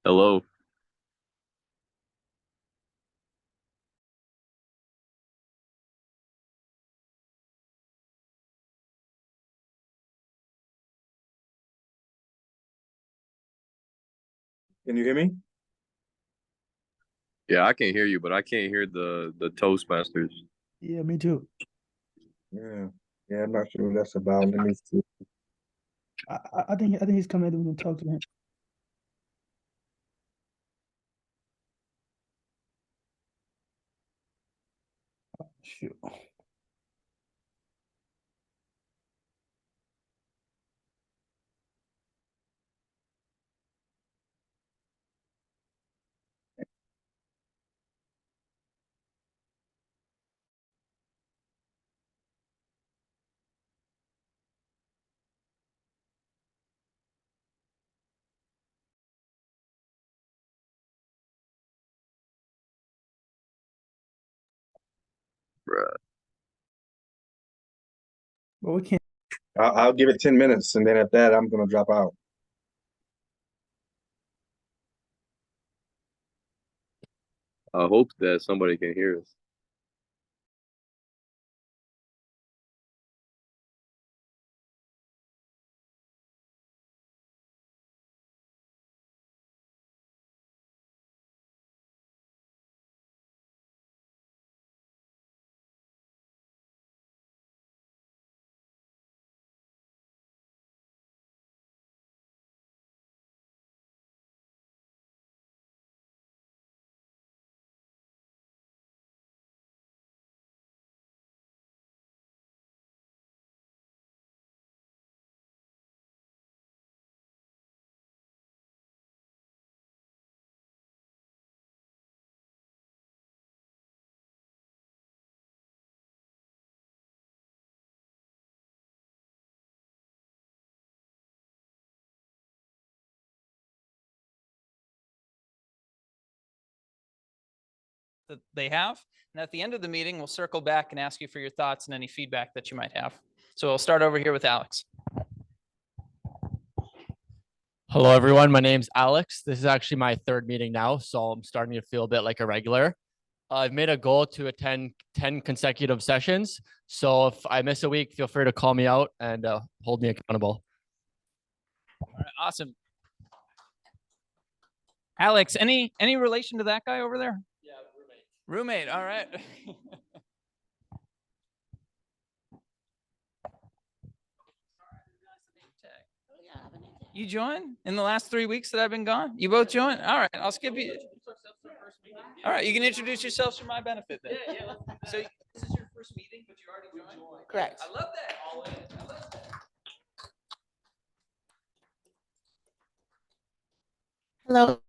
Hello. Can you hear me? Yeah, I can hear you, but I can't hear the Toastmasters. Yeah, me too. Yeah. Yeah, I'm not sure what that's about. Let me see. I think he's coming in. We can talk to him. Sure. Bruh. But we can't. I'll give it 10 minutes and then at that, I'm going to drop out. I hope that somebody can hear us. That they have. And at the end of the meeting, we'll circle back and ask you for your thoughts and any feedback that you might have. So we'll start over here with Alex. Hello, everyone. My name's Alex. This is actually my third meeting now, so I'm starting to feel a bit like a regular. I've made a goal to attend 10 consecutive sessions. So if I miss a week, feel free to call me out and hold me accountable. All right, awesome. Alex, any relation to that guy over there? Yeah, Roommate, all right. You joined in the last 3 weeks that I've been gone? You both joined? All right, I'll skip you. All right, you can introduce yourselves for my benefit then. So this is your first meeting, but you already joined? Correct. I love that. All in. I love that. Hello.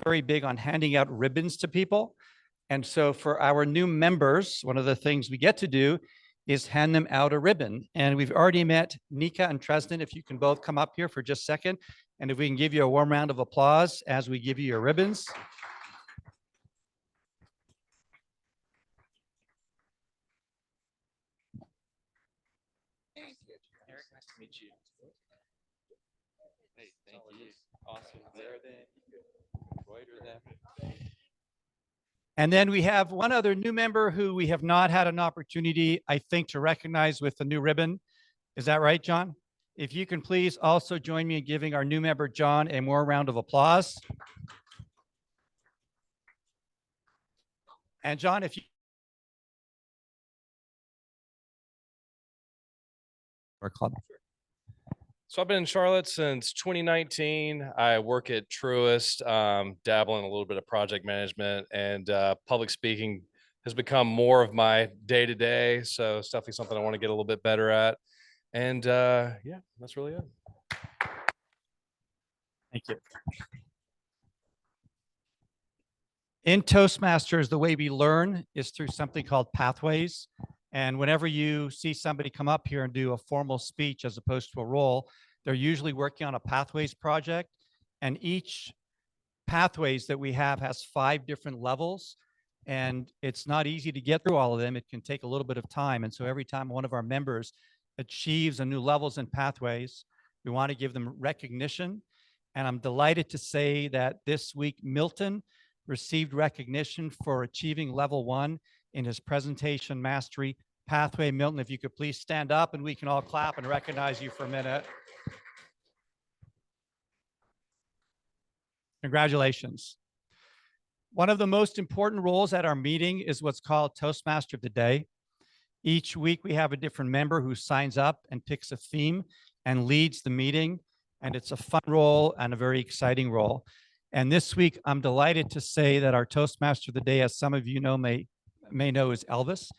Very big on handing out ribbons to people. And so for our new members, one of the things we get to do is hand them out a ribbon. And we've already met Nika and Tresden. If you can both come up here for just a second. And if we can give you a warm round of applause as we give you your ribbons. Eric, nice to meet you. Hey, thank you. Awesome. There then. Embroider them. And then we have one other new member who we have not had an opportunity, I think, to recognize with the new ribbon. Is that right, John? If you can please also join me in giving our new member, John, a more round of applause. And John, if you our club. So I've been in Charlotte since 2019. I work at Truist, dabble in a little bit of project management, and public speaking has become more of my day-to-day. So it's definitely something I want to get a little bit better at. And yeah, that's really it. Thank you. In Toastmasters, the way we learn is through something called pathways. And whenever you see somebody come up here and do a formal speech as opposed to a role, they're usually working on a pathways project. And each pathways that we have has 5 different levels. And it's not easy to get through all of them. It can take a little bit of time. And so every time one of our members achieves a new levels in pathways, we want to give them recognition. And I'm delighted to say that this week, Milton received recognition for achieving level 1 in his presentation mastery pathway. Milton, if you could please stand up and we can all clap and recognize you for a minute. Congratulations. One of the most important roles at our meeting is what's called Toastmaster of the Day. Each week we have a different member who signs up and picks a theme and leads the meeting. And it's a fun role and a very exciting role. And this week, I'm delighted to say that our Toastmaster of the Day, as some of you know, may know, is Elvis.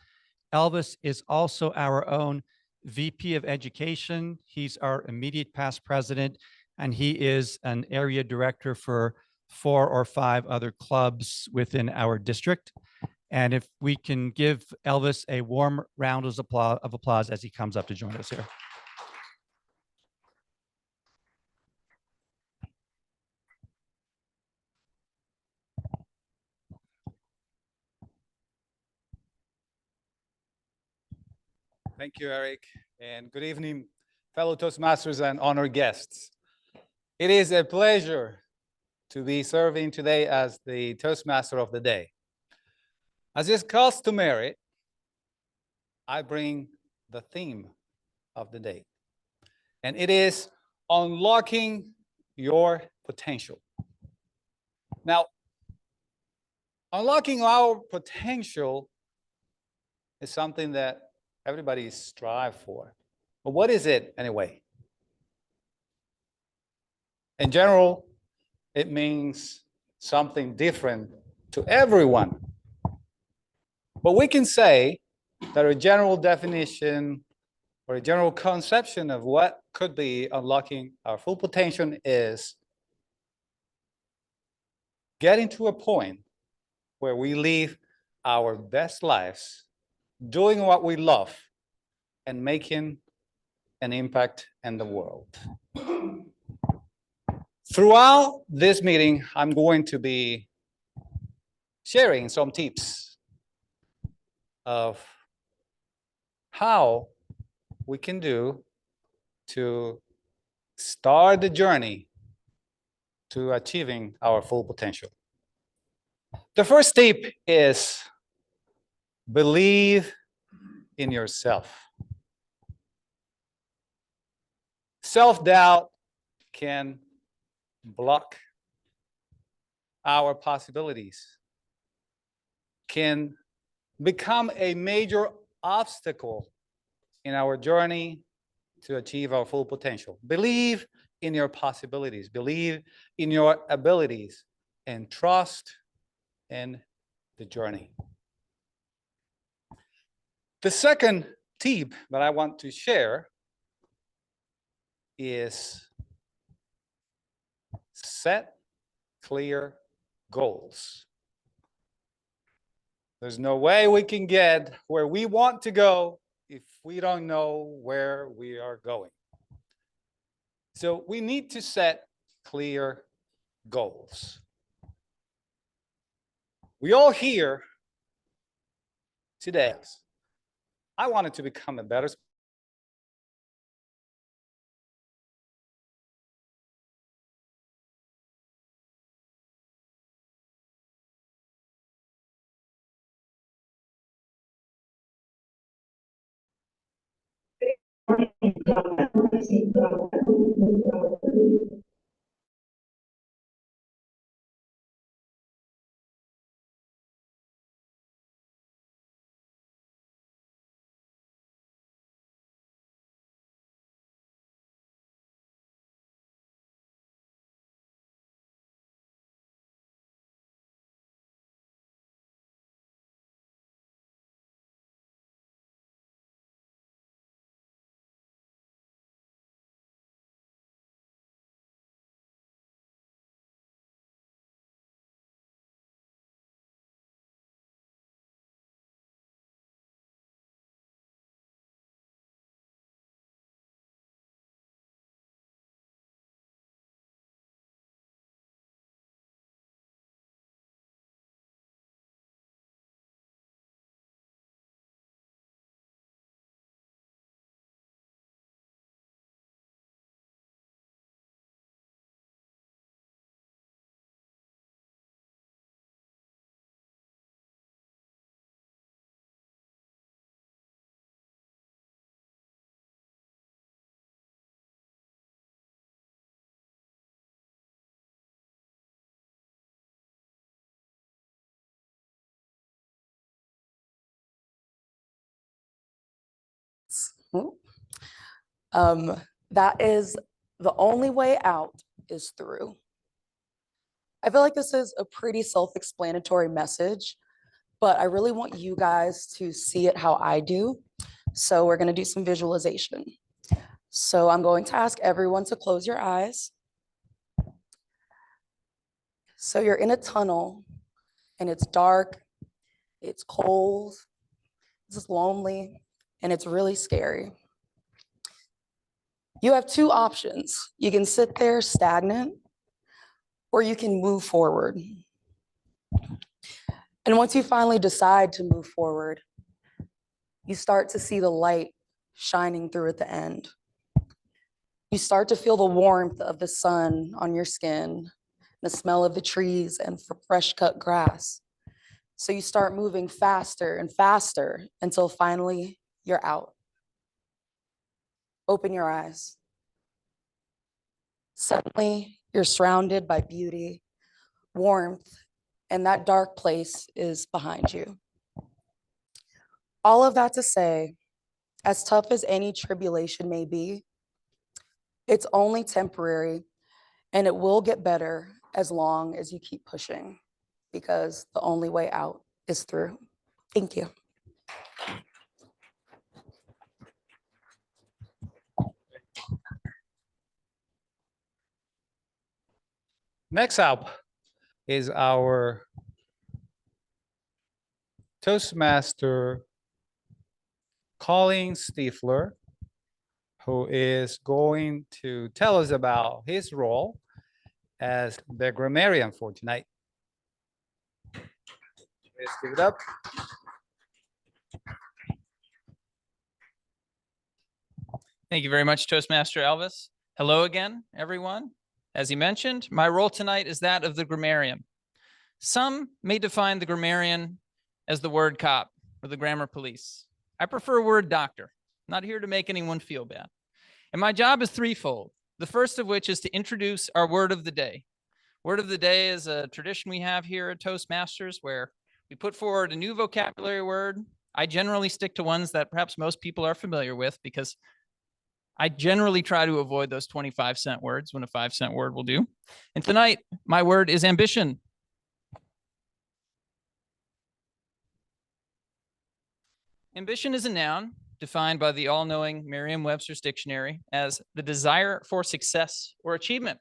Elvis is also our own VP of Education. He's our immediate past president, and he is an area director for 4 or 5 other clubs within our district. And if we can give Elvis a warm round of applause as he comes up to join us here. Thank you, Eric, and good evening, fellow Toastmasters and honored guests. It is a pleasure to be serving today as the Toastmaster of the Day. As is customary, I bring the theme of the day, and it is unlocking your potential. Now, unlocking our potential is something that everybody strives for. But what is it anyway? In general, it means something different to everyone. But we can say that a general definition or a general conception of what could be unlocking our full potential is getting to a point where we live our best lives doing what we love and making an impact in the world. Throughout this meeting, I'm going to be sharing some tips of how we can do to start the journey to achieving our full potential. The first tip is believe in yourself. Self-doubt can block our possibilities, can become a major obstacle in our journey to achieve our full potential. Believe in your possibilities, believe in your abilities, and trust in the journey. The second tip that I want to share is set clear goals. There's no way we can get where we want to go if we don't know where we are going. So we need to set clear goals. We all here today, I wanted to become a better That is the only way out is through. I feel like this is a pretty self-explanatory message, but I really want you guys to see it how I do. So we're going to do some visualization. So I'm going to ask everyone to close your eyes. So you're in a tunnel and it's dark, it's cold, it's lonely, and it's really scary. You have two options. You can sit there stagnant, or you can move forward. And once you finally decide to move forward, you start to see the light shining through at the end. You start to feel the warmth of the sun on your skin, the smell of the trees and fresh cut grass. So you start moving faster and faster until finally you're out. Open your eyes. Suddenly, you're surrounded by beauty, warmth, and that dark place is behind you. All of that to say, as tough as any tribulation may be, it's only temporary and it will get better as long as you keep pushing, because the only way out is through. Thank you. Next up is our Toastmaster Colin Stiefler, who is going to tell us about his role as the grammarian for tonight. Let's give it up. Thank you very much, Toastmaster Elvis. Hello again, everyone. As he mentioned, my role tonight is that of the grammarian. Some may define the grammarian as the word cop or the grammar police. I prefer word doctor, not here to make anyone feel bad. And my job is threefold. The first of which is to introduce our word of the day. Word of the day is a tradition we have here at Toastmasters where we put forward a new vocabulary word. I generally stick to ones that perhaps most people are familiar with because I generally try to avoid those 25-cent words when a 5-cent word will do. And tonight, my word is ambition. Ambition is a noun. defined by the all-knowing Merriam-Webster's dictionary as the desire for success or achievement.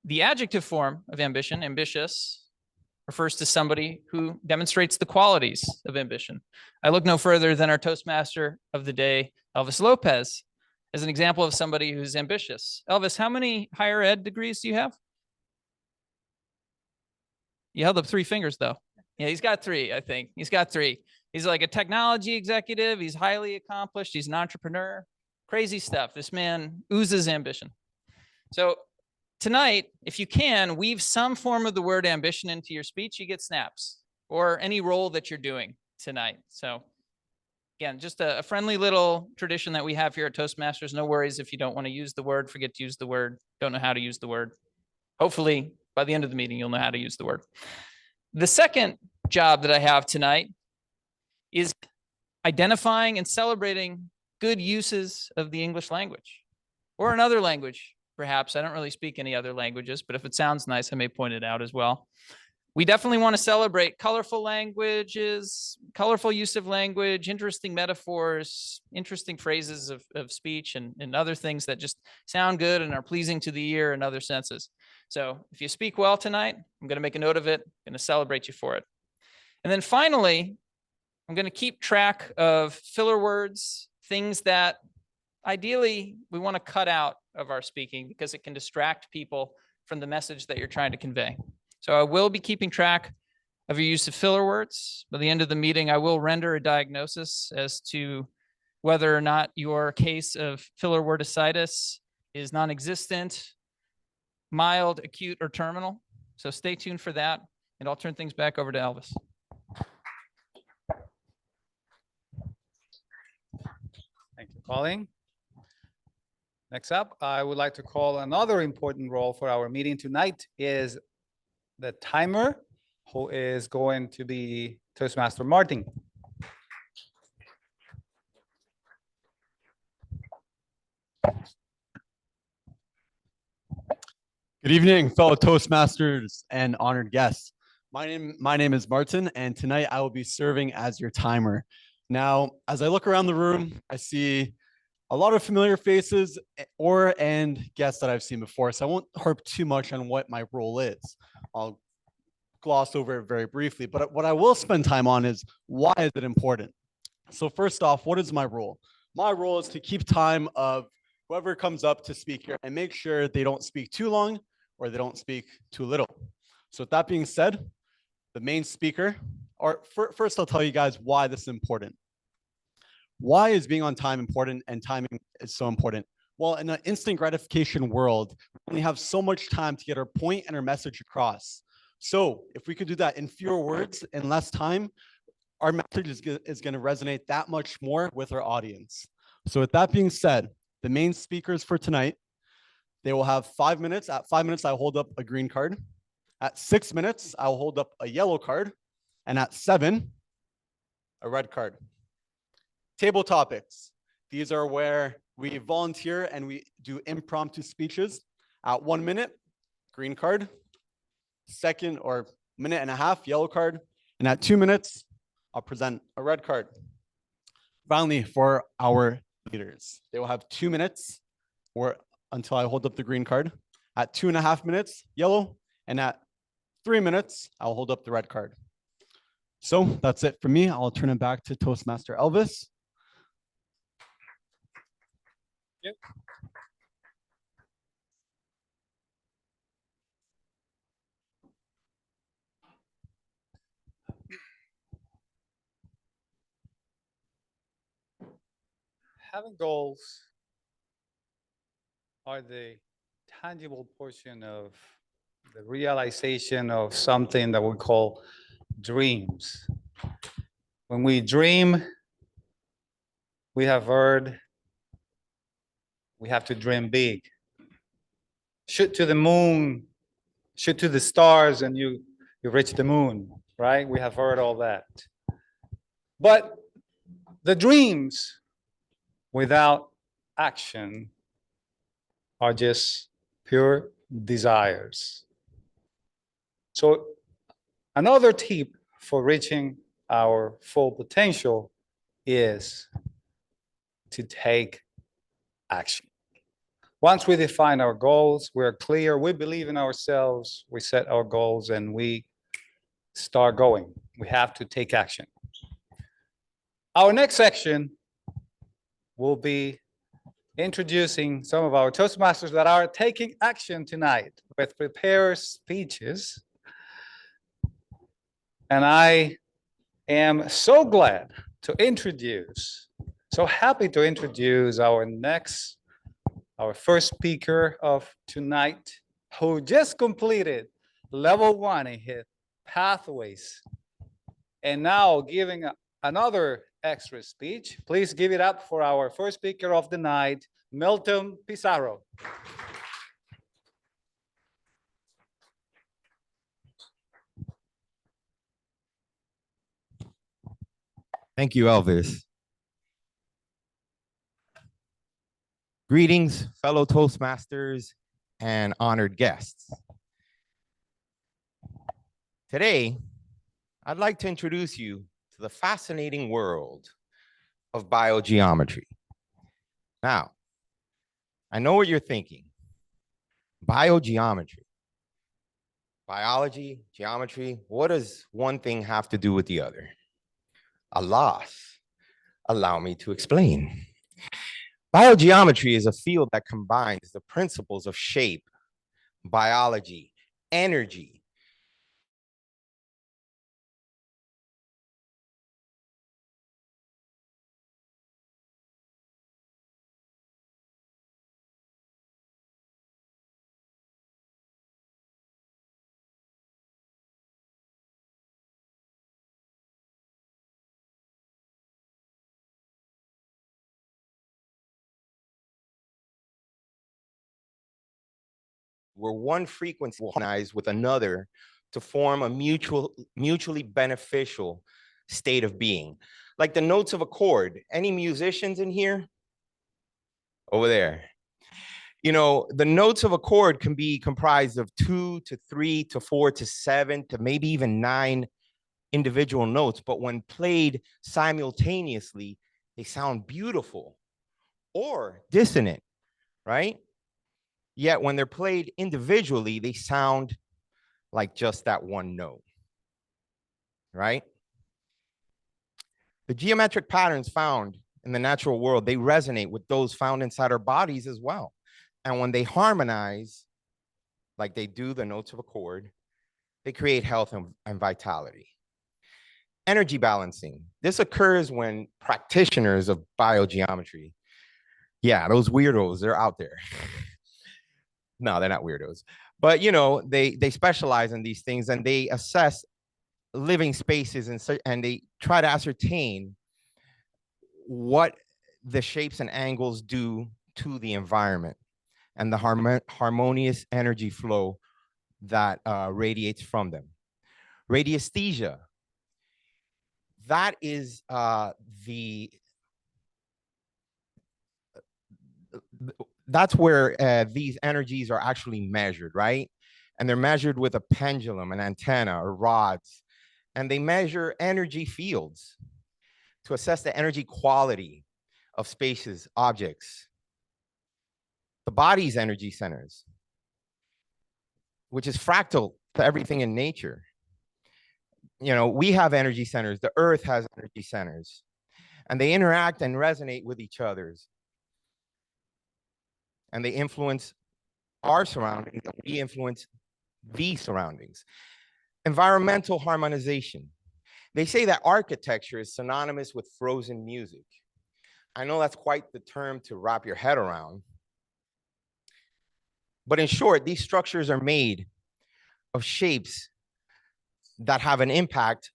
The adjective form of ambition, ambitious, refers to somebody who demonstrates the qualities of ambition. I look no further than our Toastmaster of the day, Elvis Lopez, as an example of somebody who's ambitious. Elvis, how many higher ed degrees do you have? You held up 3 fingers though. Yeah, he's got 3, I think. He's got 3. He's like a technology executive. He's highly accomplished. He's an entrepreneur. Crazy stuff. This man oozes ambition. So tonight, if you can, weave some form of the word ambition into your speech, you get snaps, or any role that you're doing tonight. So again, just a friendly little tradition that we have here at Toastmasters. No worries if you don't want to use the word, forget to use the word, don't know how to use the word. Hopefully, by the end of the meeting, you'll know how to use the word. The second job that I have tonight is identifying and celebrating good uses of the English language, or another language. Perhaps I don't really speak any other languages, but if it sounds nice, I may point it out as well. We definitely want to celebrate colorful languages, colorful use of language, interesting metaphors, interesting phrases of speech, and other things that just sound good and are pleasing to the ear and other senses. So if you speak well tonight, I'm going to make a note of it. I'm going to celebrate you for it. And then finally, I'm going to keep track of filler words, things that ideally we want to cut out of our speaking because it can distract people from the message that you're trying to convey. So I will be keeping track of your use of filler words. By the end of the meeting, I will render a diagnosis as to whether or not your case of filler wordicitis is non-existent, mild, acute, or terminal. So stay tuned for that, and I'll turn things back over to Elvis. Thank you, Colin. Next up, I would like to call another important role for our meeting tonight is the timer, who is going to be Toastmaster Martin. Good evening, fellow Toastmasters and honored guests. My name is Martin, and tonight I will be serving as your timer. Now, as I look around the room, I see a lot of familiar faces and guests that I've seen before, so I won't harp too much on what my role is. I'll gloss over it very briefly, but what I will spend time on is why is it important? So first off, what is my role? My role is to keep time of whoever comes up to speak here and make sure they don't speak too long or they don't speak too little. So with that being said, the main speaker, or first I'll tell you guys why this is important. Why is being on time important and timing is so important? Well, in an instant gratification world, we only have so much time to get our point and our message across. So if we could do that in fewer words and less time, our message is going to resonate that much more with our audience. So with that being said, the main speakers for tonight, they will have 5 minutes. At 5 minutes, I'll hold up a green card. At 6 minutes, I'll hold up a yellow card. And at 7, a red card. Table topics. These are where we volunteer and we do impromptu speeches. At 1 minute, green card. Second or minute and a half, yellow card. And at 2 minutes, I'll present a red card. Finally, for our leaders, they will have 2 minutes or until I hold up the green card. At 2.5 minutes, yellow. And at 3 minutes, I'll hold up the red card. So that's it for me. I'll turn it back to Toastmaster Elvis. Yep. Having goals are the tangible portion of the realization of something that we call dreams. When we dream, we have heard we have to dream big. Shoot to the moon, shoot to the stars, and you reach the moon, right? We have heard all that. But the dreams without action are just pure desires. So another tip for reaching our full potential is to take action. Once we define our goals, we're clear, we believe in ourselves, we set our goals, and we start going. We have to take action. Our next section will be introducing some of our Toastmasters that are taking action tonight with prepared speeches. And I am so glad to introduce, so happy to introduce our first speaker of tonight, who just completed level 1 in his pathways and now giving another extra speech. Please give it up for our first speaker of the night, Milton Pizarro. Thank you, Elvis. Greetings, fellow Toastmasters and honored guests. Today, I'd like to introduce you to the fascinating world of biogeometry. Now, I know what you're thinking. Biogeometry. Biology, geometry, what does one thing have to do with the other? Alas, allow me to explain. Biogeometry is a field that combines the principles of shape, biology, energy, where one frequency will harmonize with another to form a mutually beneficial state of being. Like the notes of a chord. Any musicians in here? Over there. You know, the notes of a chord can be comprised of 2 to 3 to 4 to 7 to maybe even 9 individual notes, but when played simultaneously, they sound beautiful or dissonant, right? Yet when they're played individually, they sound like just that one note, right? The geometric patterns found in the natural world, they resonate with those found inside our bodies as well. And when they harmonize, like they do the notes of a chord, they create health and vitality. Energy balancing. This occurs when practitioners of biogeometry, yeah, those weirdos, they're out there. No, they're not weirdos. But, you know, they specialize in these things and they assess living spaces and they try to ascertain what the shapes and angles do to the environment and the harmonious energy flow that radiates from them. Radiesthesia. That is that's where these energies are actually measured, right? And they're measured with a pendulum, an antenna, or rods. And they measure energy fields to assess the energy quality of spaces, objects. The body's energy centers, which is fractal to everything in nature. You know, we have energy centers, the earth has energy centers, and they interact and resonate with each other's. And they influence our surroundings, and we influence these surroundings. Environmental harmonization. They say that architecture is synonymous with frozen music. I know that's quite the term to wrap your head around. But in short, these structures are made of shapes that have an impact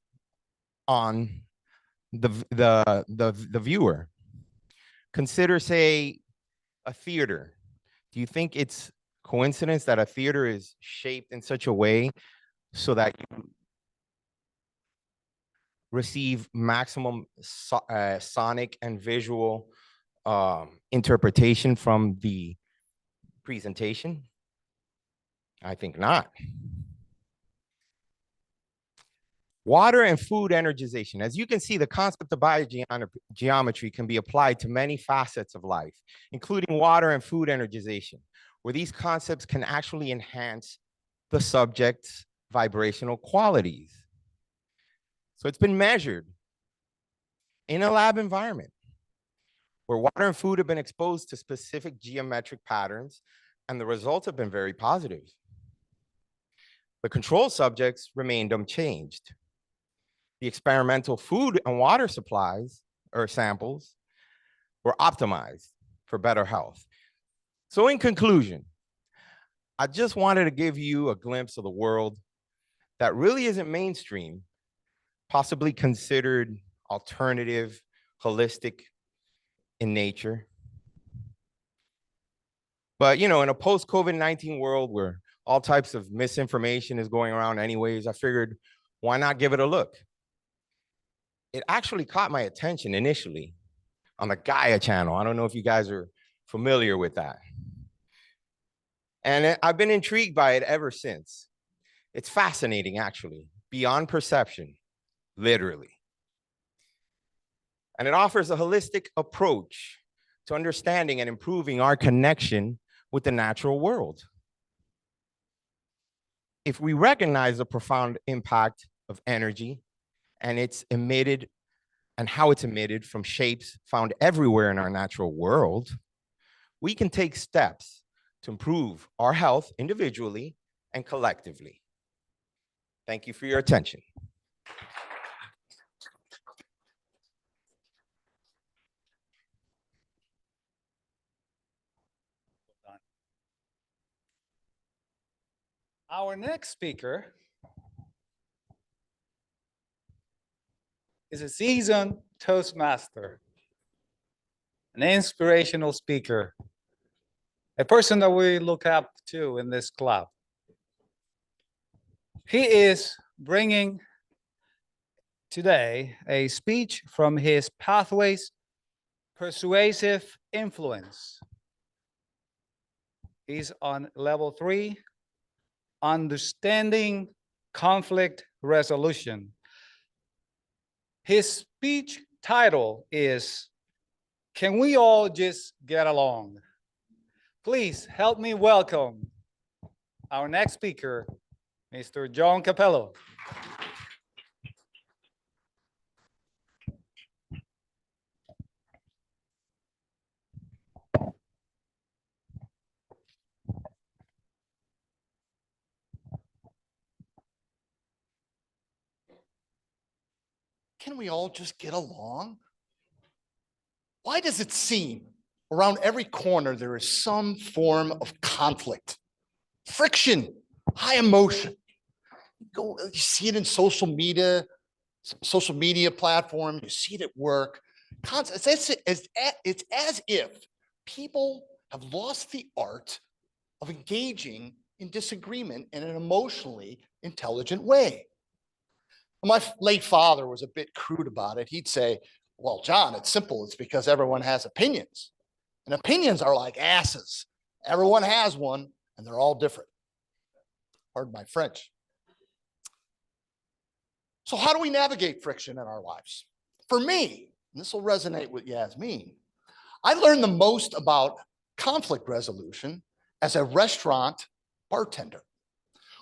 on the viewer. Consider, say, a theater. Do you think it's coincidence that a theater is shaped in such a way so that you receive maximum sonic and visual interpretation from the presentation? I think not. Water and food energization. As you can see, the concept of biogeometry can be applied to many facets of life, including water and food energization, where these concepts can actually enhance the subject's vibrational qualities. So it's been measured in a lab environment where water and food have been exposed to specific geometric patterns, and the results have been very positive. The control subjects remained unchanged. The experimental food and water supplies or samples were optimized for better health. So in conclusion, I just wanted to give you a glimpse of the world that really isn't mainstream, possibly considered alternative, holistic in nature. But in a post-COVID-19 world where all types of misinformation is going around anyways, I figured, why not give it a look? It actually caught my attention initially on the Gaia channel. I don't know if you guys are familiar with that. And I've been intrigued by it ever since. It's fascinating, actually, beyond perception, literally. And it offers a holistic approach to understanding and improving our connection with the natural world. If we recognize the profound impact of energy and it's emitted and how it's emitted from shapes found everywhere in our natural world, we can take steps to improve our health individually and collectively. Thank you for your attention. Our next speaker is a seasoned Toastmaster, an inspirational speaker, a person that we look up to in this club. He is bringing today a speech from his Pathways Persuasive Influence. He's on level 3, Understanding Conflict Resolution. His speech title is, Can We All Just Get Along? Please help me welcome our next speaker, Mr. John Capello. Can we all just get along? Why does it seem around every corner there is some form of conflict, friction, high emotion? You see it in social media platforms, you see it at work. It's as if people have lost the art of engaging in disagreement in an emotionally intelligent way. My late father was a bit crude about it. He'd say, well, John, it's simple. It's because everyone has opinions. And opinions are like asses. Everyone has one, and they're all different. Pardon my French. So how do we navigate friction in our lives? For me, and this will resonate with Yasmin, I learned the most about conflict resolution as a restaurant bartender.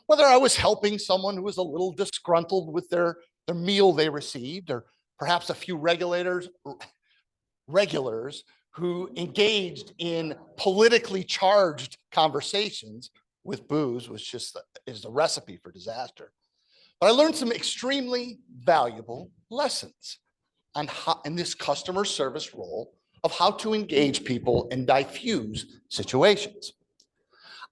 Whether I was helping someone who was a little disgruntled with their meal they received, or perhaps a few regulars who engaged in politically charged conversations with booze, which is the recipe for disaster. But I learned some extremely valuable lessons on how, in this customer service role, of how to engage people and diffuse situations.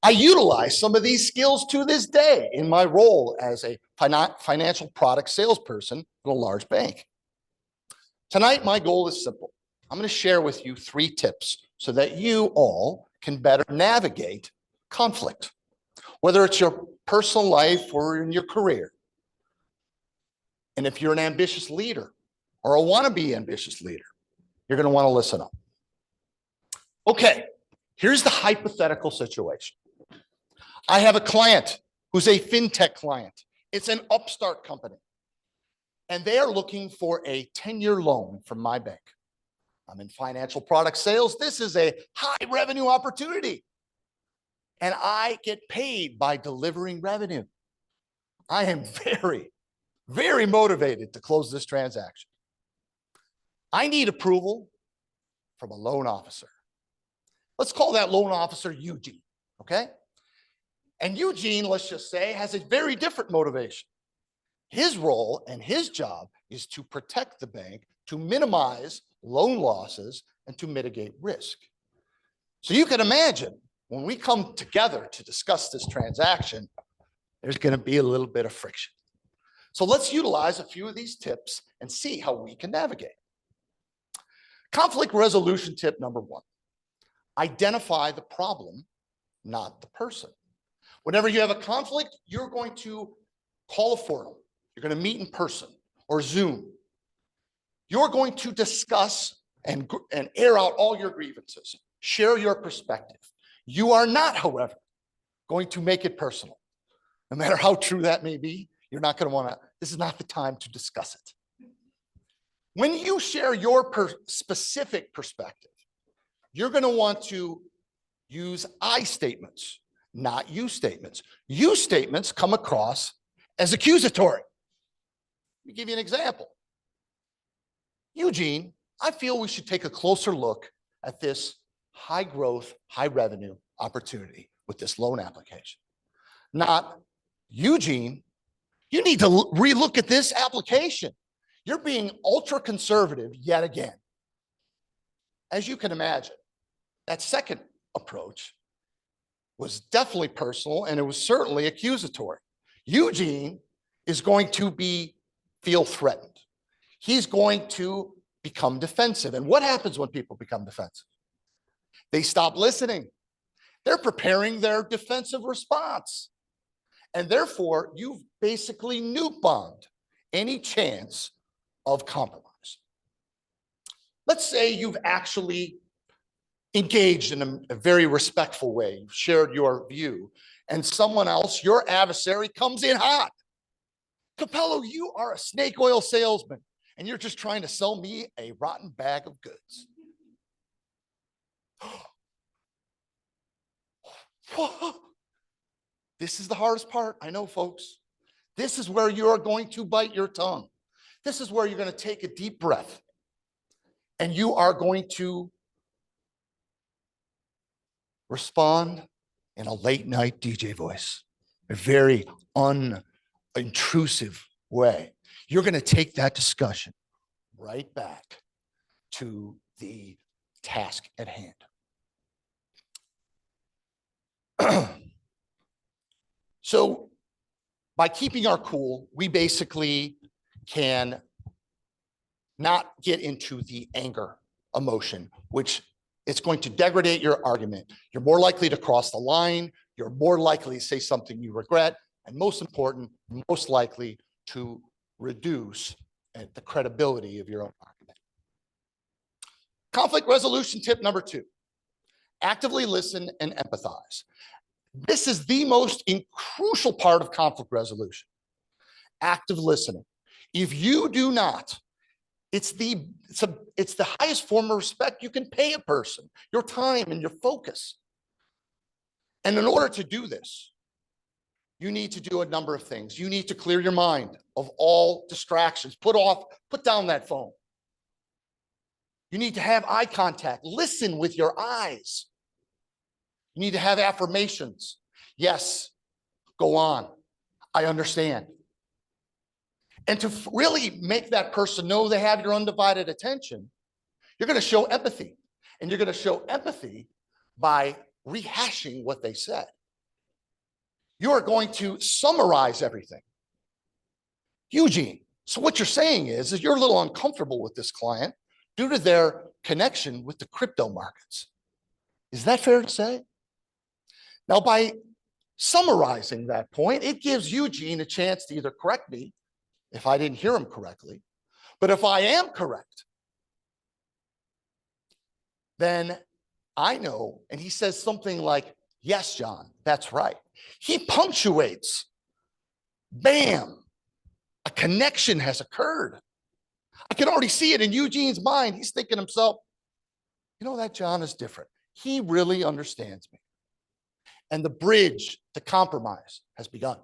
I utilize some of these skills to this day in my role as a financial product salesperson at a large bank. Tonight, my goal is simple. I'm going to share with you 3 tips so that you all can better navigate conflict, whether it's your personal life or in your career. And if you're an ambitious leader or a wannabe ambitious leader, you're going to want to listen up. Okay, here's the hypothetical situation. I have a client who's a fintech client. It's an upstart company. and they are looking for a 10-year loan from my bank. I'm in financial product sales. This is a high revenue opportunity, and I get paid by delivering revenue. I am very, very motivated to close this transaction. I need approval from a loan officer. Let's call that loan officer Eugene, okay? And Eugene, let's just say, has a very different motivation. His role and his job is to protect the bank, to minimize loan losses, and to mitigate risk. So you can imagine when we come together to discuss this transaction, there's going to be a little bit of friction. So let's utilize a few of these tips and see how we can navigate. Conflict resolution tip number 1, identify the problem, not the person. Whenever you have a conflict, you're going to call a forum. You're going to meet in person or Zoom. You're going to discuss and air out all your grievances, share your perspective. You are not, however, going to make it personal. No matter how true that may be, you're not going to want to, this is not the time to discuss it. When you share your specific perspective, you're going to want to use I statements, not you statements. You statements come across as accusatory. Let me give you an example. Eugene, I feel we should take a closer look at this high growth, high revenue opportunity with this loan application. Not, Eugene, you need to relook at this application. You're being ultra conservative yet again. As you can imagine, that second approach was definitely personal, and it was certainly accusatory. Eugene is going to feel threatened. He's going to become defensive. And what happens when people become defensive? They stop listening. They're preparing their defensive response. And therefore, you've basically nuke bombed any chance of compromise. Let's say you've actually engaged in a very respectful way. You've shared your view, and someone else, your adversary, comes in hot. Capello, you are a snake oil salesman, and you're just trying to sell me a rotten bag of goods. This is the hardest part. I know, folks. This is where you're going to bite your tongue. This is where you're going to take a deep breath, and you are going to respond in a late night DJ voice, a very unintrusive way. You're going to take that discussion right back to the task at hand. So by keeping our cool, we basically can not get into the anger emotion, which it's going to degrade your argument. You're more likely to cross the line. You're more likely to say something you regret. And most important, most likely to reduce the credibility of your own argument. Conflict resolution tip number 2, actively listen and empathize. This is the most crucial part of conflict resolution, active listening. If you do not, it's the highest form of respect you can pay a person, your time and your focus. And in order to do this, you need to do a number of things. You need to clear your mind of all distractions. Put down that phone. You need to have eye contact. Listen with your eyes. You need to have affirmations. Yes, go on. I understand. And to really make that person know they have your undivided attention, you're going to show empathy. And you're going to show empathy by rehashing what they said. You are going to summarize everything. Eugene, so what you're saying is you're a little uncomfortable with this client due to their connection with the crypto markets. Is that fair to say? Now, by summarizing that point, it gives Eugene a chance to either correct me if I didn't hear him correctly, but if I am correct, then I know, and he says something like, yes, John, that's right. He punctuates, bam, A connection has occurred. I can already see it in Eugene's mind. He's thinking to himself, you know, that John is different. He really understands me. And the bridge to compromise has begun.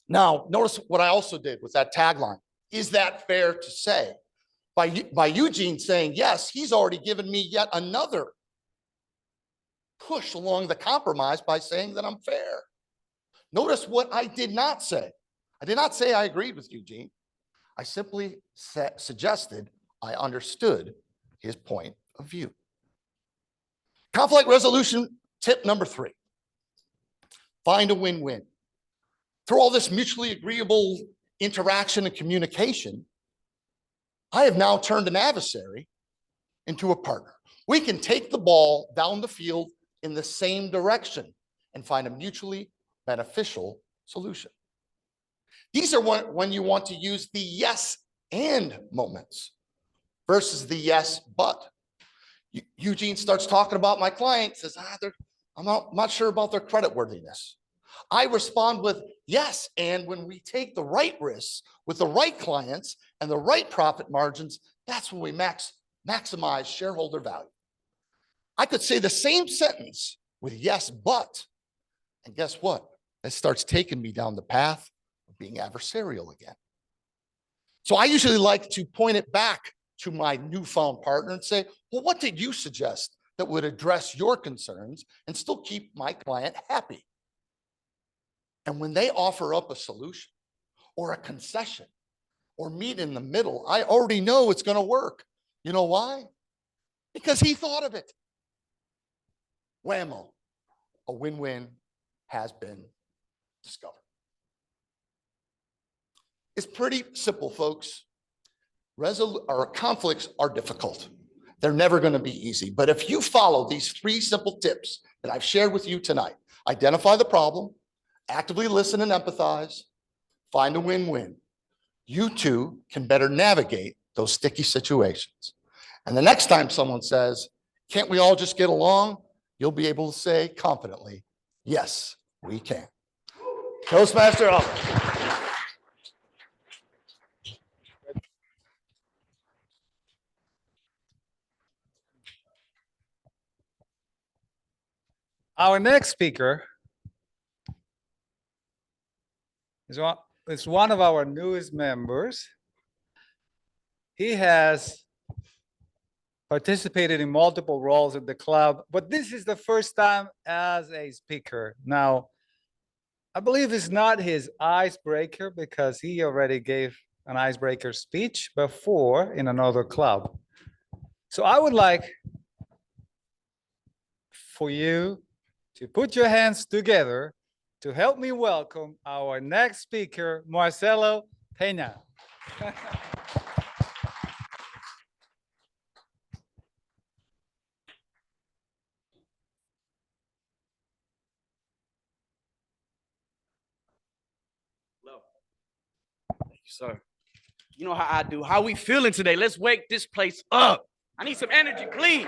Now, notice what I also did with that tagline. Is that fair to say? By Eugene saying, yes, he's already given me yet another push along the compromise by saying that I'm fair. Notice what I did not say. I did not say I agreed with Eugene. I simply suggested I understood his point of view. Conflict resolution tip number 3. Find a win-win. Through all this mutually agreeable interaction and communication, I have now turned an adversary into a partner. We can take the ball down the field in the same direction and find a mutually beneficial solution. These are when you want to use the yes and moments versus the yes but. Eugene starts talking about my client, says, I'm not sure about their creditworthiness. I respond with yes, and when we take the right risks with the right clients and the right profit margins, that's when we maximize shareholder value. I could say the same sentence with yes, but, and guess what? That starts taking me down the path of being adversarial again. So I usually like to point it back to my newfound partner and say, well, what did you suggest that would address your concerns and still keep my client happy? And when they offer up a solution or a concession or meet in the middle, I already know it's going to work. You know why? Because he thought of it. Whammo, a win-win has been discovered. It's pretty simple, folks. Conflicts are difficult. They're never going to be easy. But if you follow these 3 simple tips that I've shared with you tonight, identify the problem, actively listen and empathize, find a win-win, you too can better navigate those sticky situations. And the next time someone says, can't we all just get along? You'll be able to say confidently, yes, we can. Toastmaster Elvis. Our next speaker is one of our newest members. He has participated in multiple roles at the club, but this is the first time as a speaker. Now, I believe it's not his icebreaker because he already gave an icebreaker speech before in another club. So I would like for you to put your hands together to help me welcome our next speaker, Marcelo Peña. Hello. Thank you, sir. You know how I do. How we feeling today? Let's wake this place up. I need some energy, please.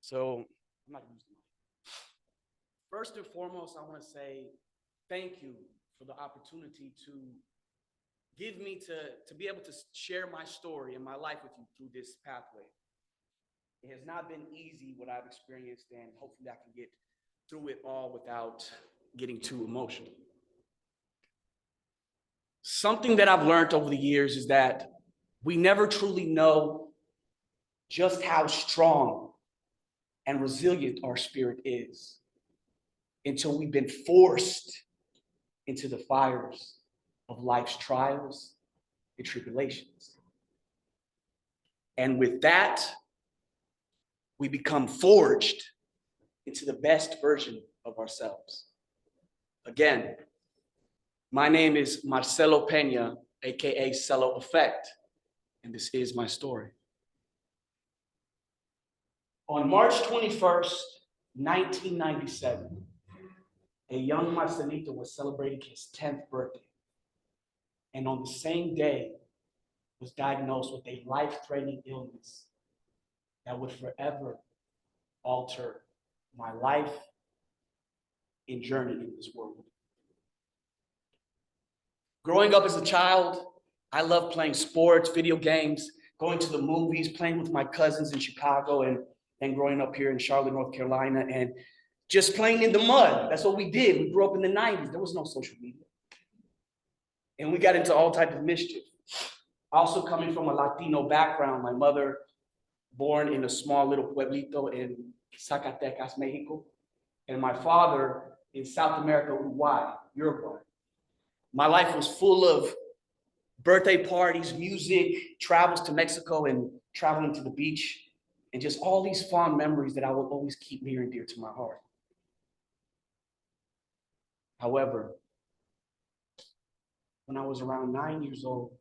So, I'm not gonna use the mic. First and foremost, I want to say thank you for the opportunity to give me to be able to share my story and my life with you through this pathway. It has not been easy what I've experienced, and hopefully I can get through it all without getting too emotional. Something that I've learned over the years is that we never truly know just how strong and resilient our spirit is until we've been forced into the fires of life's trials and tribulations. And with that, we become forged into the best version of ourselves. Again, my name is Marcelo Peña, aka Cello Effect, and this is my story. On March 21st, 1997, a young Marcelito was celebrating his 10th birthday. And on the same day, was diagnosed with a life-threatening illness that would forever alter my life and journey in this world. Growing up as a child, I loved playing sports, video games, going to the movies, playing with my cousins in Chicago, and growing up here in Charlotte, North Carolina, and just playing in the mud. That's what we did. We grew up in the 90s. There was no social media. And we got into all types of mischief. Also coming from a Latino background, my mother, born in a small little pueblito in Zacatecas, Mexico, and my father in South America, Uruguay. My life was full of birthday parties, music, travels to Mexico and traveling to the beach, and just all these fond memories that I will always keep near and dear to my heart. However, when I was around 9 years old,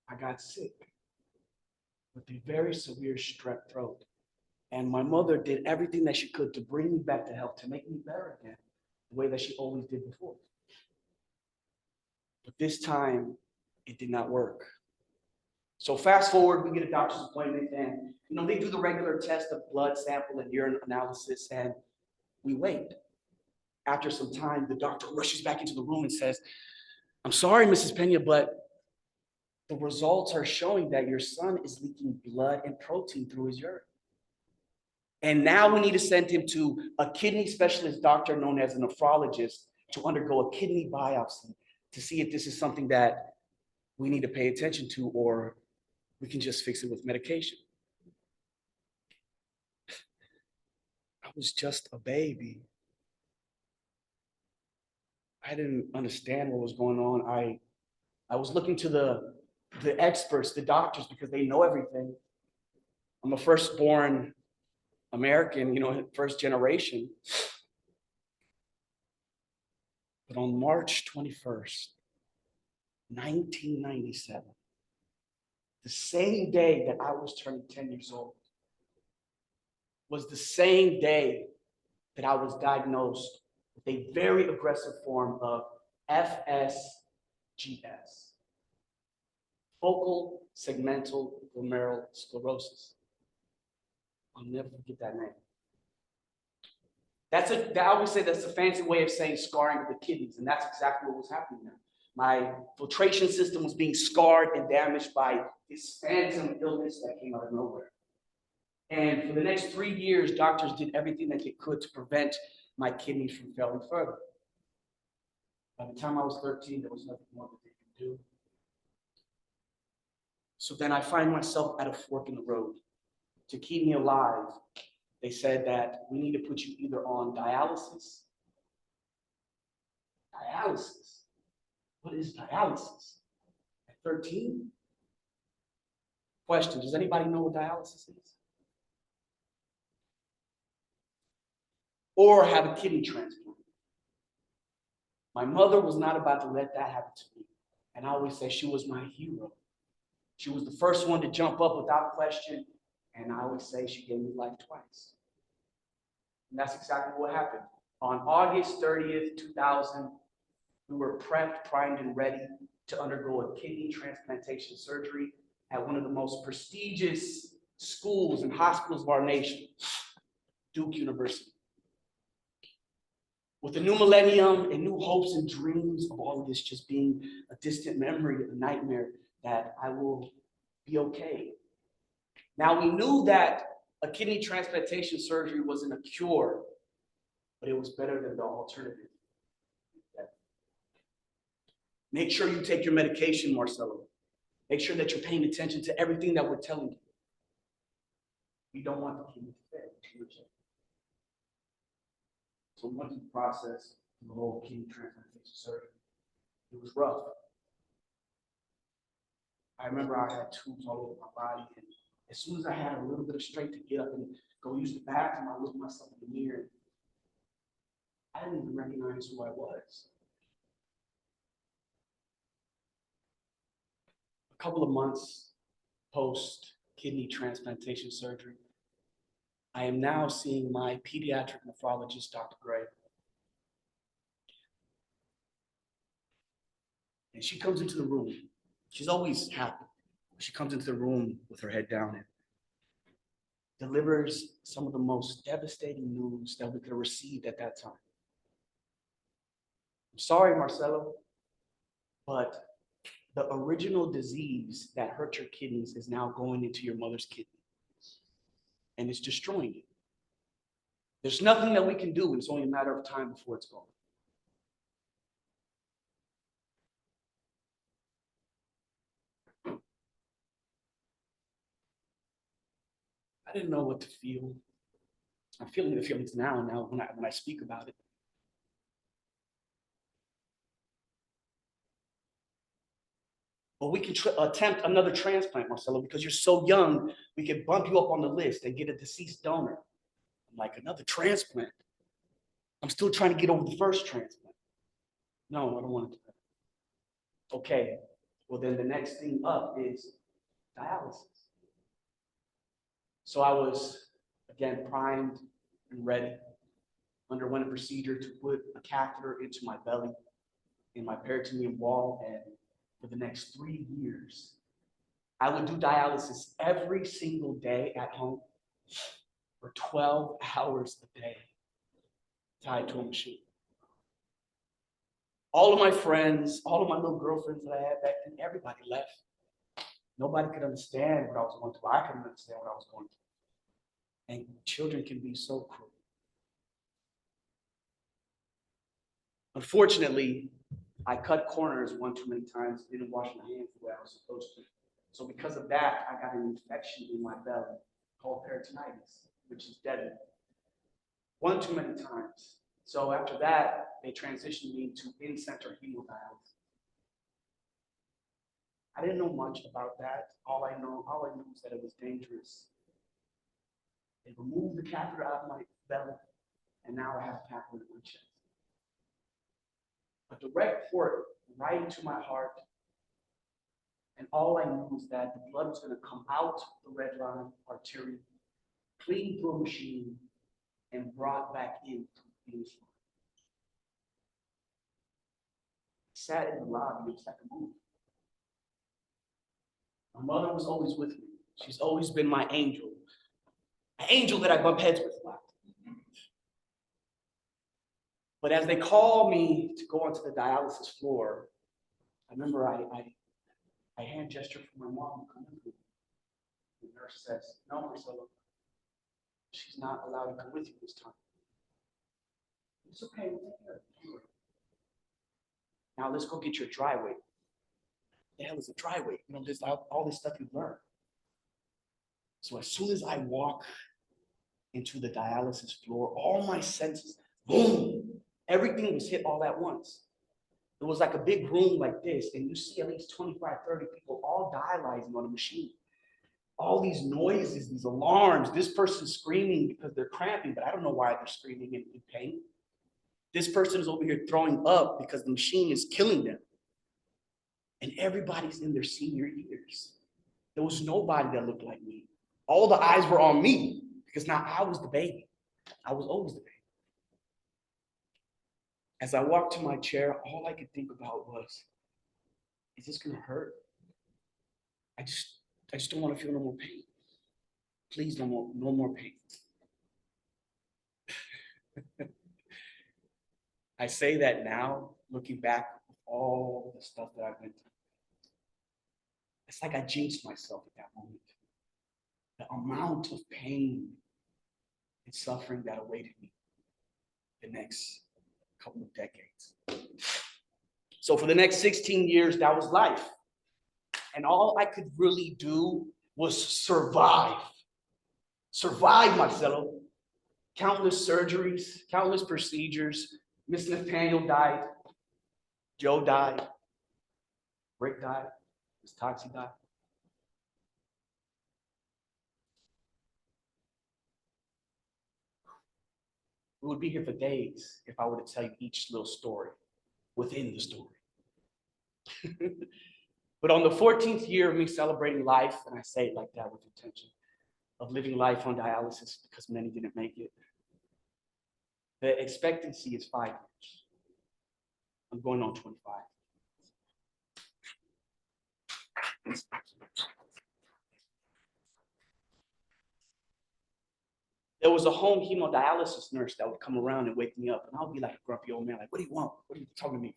I got sick with a very severe strep throat. And my mother did everything that she could to bring me back to health, to make me better again, the way that she always did before. But this time, it did not work. So fast forward, we get a doctor's appointment, and they do the regular test of blood sample and urine analysis, and we wait. After some time, the doctor rushes back into the room and says, "I'm sorry, Mrs. Pena, but the results are showing that your son is leaking blood and protein through his urine. And now we need to send him to a kidney specialist doctor known as a nephrologist to undergo a kidney biopsy to see if this is something that we need to pay attention to, or we can just fix it with medication." I was just a baby. I didn't understand what was going on. I was looking to the experts, the doctors, because they know everything. I'm a firstborn American, first generation. But on March 21st, 1997, the same day that I was turning 10 years old, was the same day that I was diagnosed with a very aggressive form of FSGS, focal segmental glomerular sclerosis. I'll never forget that name. I always say that's a fancy way of saying scarring of the kidneys, and that's exactly what was happening there. My filtration system was being scarred and damaged by this phantom illness that came out of nowhere. And for the next 3 years, doctors did everything that they could to prevent my kidneys from failing further. By the time I was 13, there was nothing more that they could do. So then I find myself at a fork in the road. To keep me alive, they said that we need to put you either on dialysis. Dialysis? What is dialysis? At 13? Question, does anybody know what dialysis is? Or have a kidney transplant. My mother was not about to let that happen to me. And I always say she was my hero. She was the first one to jump up without question. And I always say she gave me life twice. And that's exactly what happened. On August 30th, 2000, we were prepped, primed, and ready to undergo a kidney transplantation surgery at one of the most prestigious schools and hospitals of our nation, Duke University. With the new millennium and new hopes and dreams of all of this just being a distant memory, a nightmare, that I will be okay. Now, we knew that a kidney transplantation surgery wasn't a cure, but it was better than the alternative. Make sure you take your medication, Marcelo. Make sure that you're paying attention to everything that we're telling you. You don't want the kidney to fail. So we went through the process of the whole kidney transplantation surgery. It was rough. I remember I had tubes all over my body, and as soon as I had a little bit of strength to get up and go use the bathroom, I looked myself in the mirror. I didn't even recognize who I was. A couple of months post kidney transplantation surgery, I am now seeing my pediatric nephrologist, Dr. Gray. And she comes into the room. She's always happy. She comes into the room with her head down. And delivers some of the most devastating news that we could have received at that time. I'm sorry, Marcelo, but the original disease that hurt your kidneys is now going into your mother's kidney, and it's destroying it. There's nothing that we can do. It's only a matter of time before it's gone. I didn't know what to feel. I'm feeling the feelings now when I speak about it. But we can attempt another transplant, Marcelo, because you're so young, we can bump you up on the list and get a deceased donor. I'm like, another transplant? I'm still trying to get over the first transplant. No, I don't want to do that. Okay, well then the next thing up is dialysis. So I was, again, primed and ready. Underwent a procedure to put a catheter into my belly, in my peritoneum wall, and for the next 3 years, I would do dialysis every single day at home for 12 hours a day, tied to a machine. All of my friends, all of my little girlfriends that I had back then, everybody left. Nobody could understand what I was going through. I couldn't understand what I was going through. And children can be so cruel. Unfortunately, I cut corners one too many times, didn't wash my hands the way I was supposed to. So because of that, I got an infection in my belly called peritonitis, which is deadly. One too many times. So after that, they transitioned me to in-center hemodialysis. I didn't know much about that. All I knew is that it was dangerous. They removed the catheter out of my belly, and now I have a catheter in my chest. A direct port right into my heart, and all I knew was that the blood was going to come out the red line artery, cleaned through a machine, and brought back in through the venous line. Sat in the lobby, it was like a movie. My mother was always with me. She's always been my angel. An angel that I bump heads with a lot. But as they called me to go onto the dialysis floor, I remember I hand gestured for my mom to come with me. The nurse says, no, Marcelo, she's not allowed to come with you this time. It's okay, we'll take care of it. Now let's go get your dry weight. The hell is a dry weight? You know, just all this stuff you've learned. So as soon as I walk into the dialysis floor, all my senses, boom, everything was hit all at once. It was like a big room like this, and you see at least 25, 30 people all dialyzing on a machine. All these noises, these alarms, this person's screaming because they're cramping, but I don't know why they're screaming in pain. This person is over here throwing up because the machine is killing them. And everybody's in their senior years. There was nobody that looked like me. All the eyes were on me because now I was the baby. I was always the baby. As I walked to my chair, all I could think about was, is this gonna hurt? I just don't want to feel no more pain. Please, no more pain. I say that now, looking back with all the stuff that I've been through. It's like I jinxed myself at that moment. The amount of pain and suffering that awaited me the next couple of decades. So for the next 16 years, that was life. And all I could really do was survive. Survive, Marcelo. Countless surgeries, countless procedures. Miss Nathaniel died. Joe died. Rick died. Miss Toxie died. We would be here for days if I were to tell you each little story within the story. But on the 14th year of me celebrating life, and I say it like that with intention, of living life on dialysis because many didn't make it, the expectancy is 5 years. I'm going on 25. there was a home hemodialysis nurse that would come around and wake me up, and I would be like a grumpy old man, like, what do you want? What are you talking to me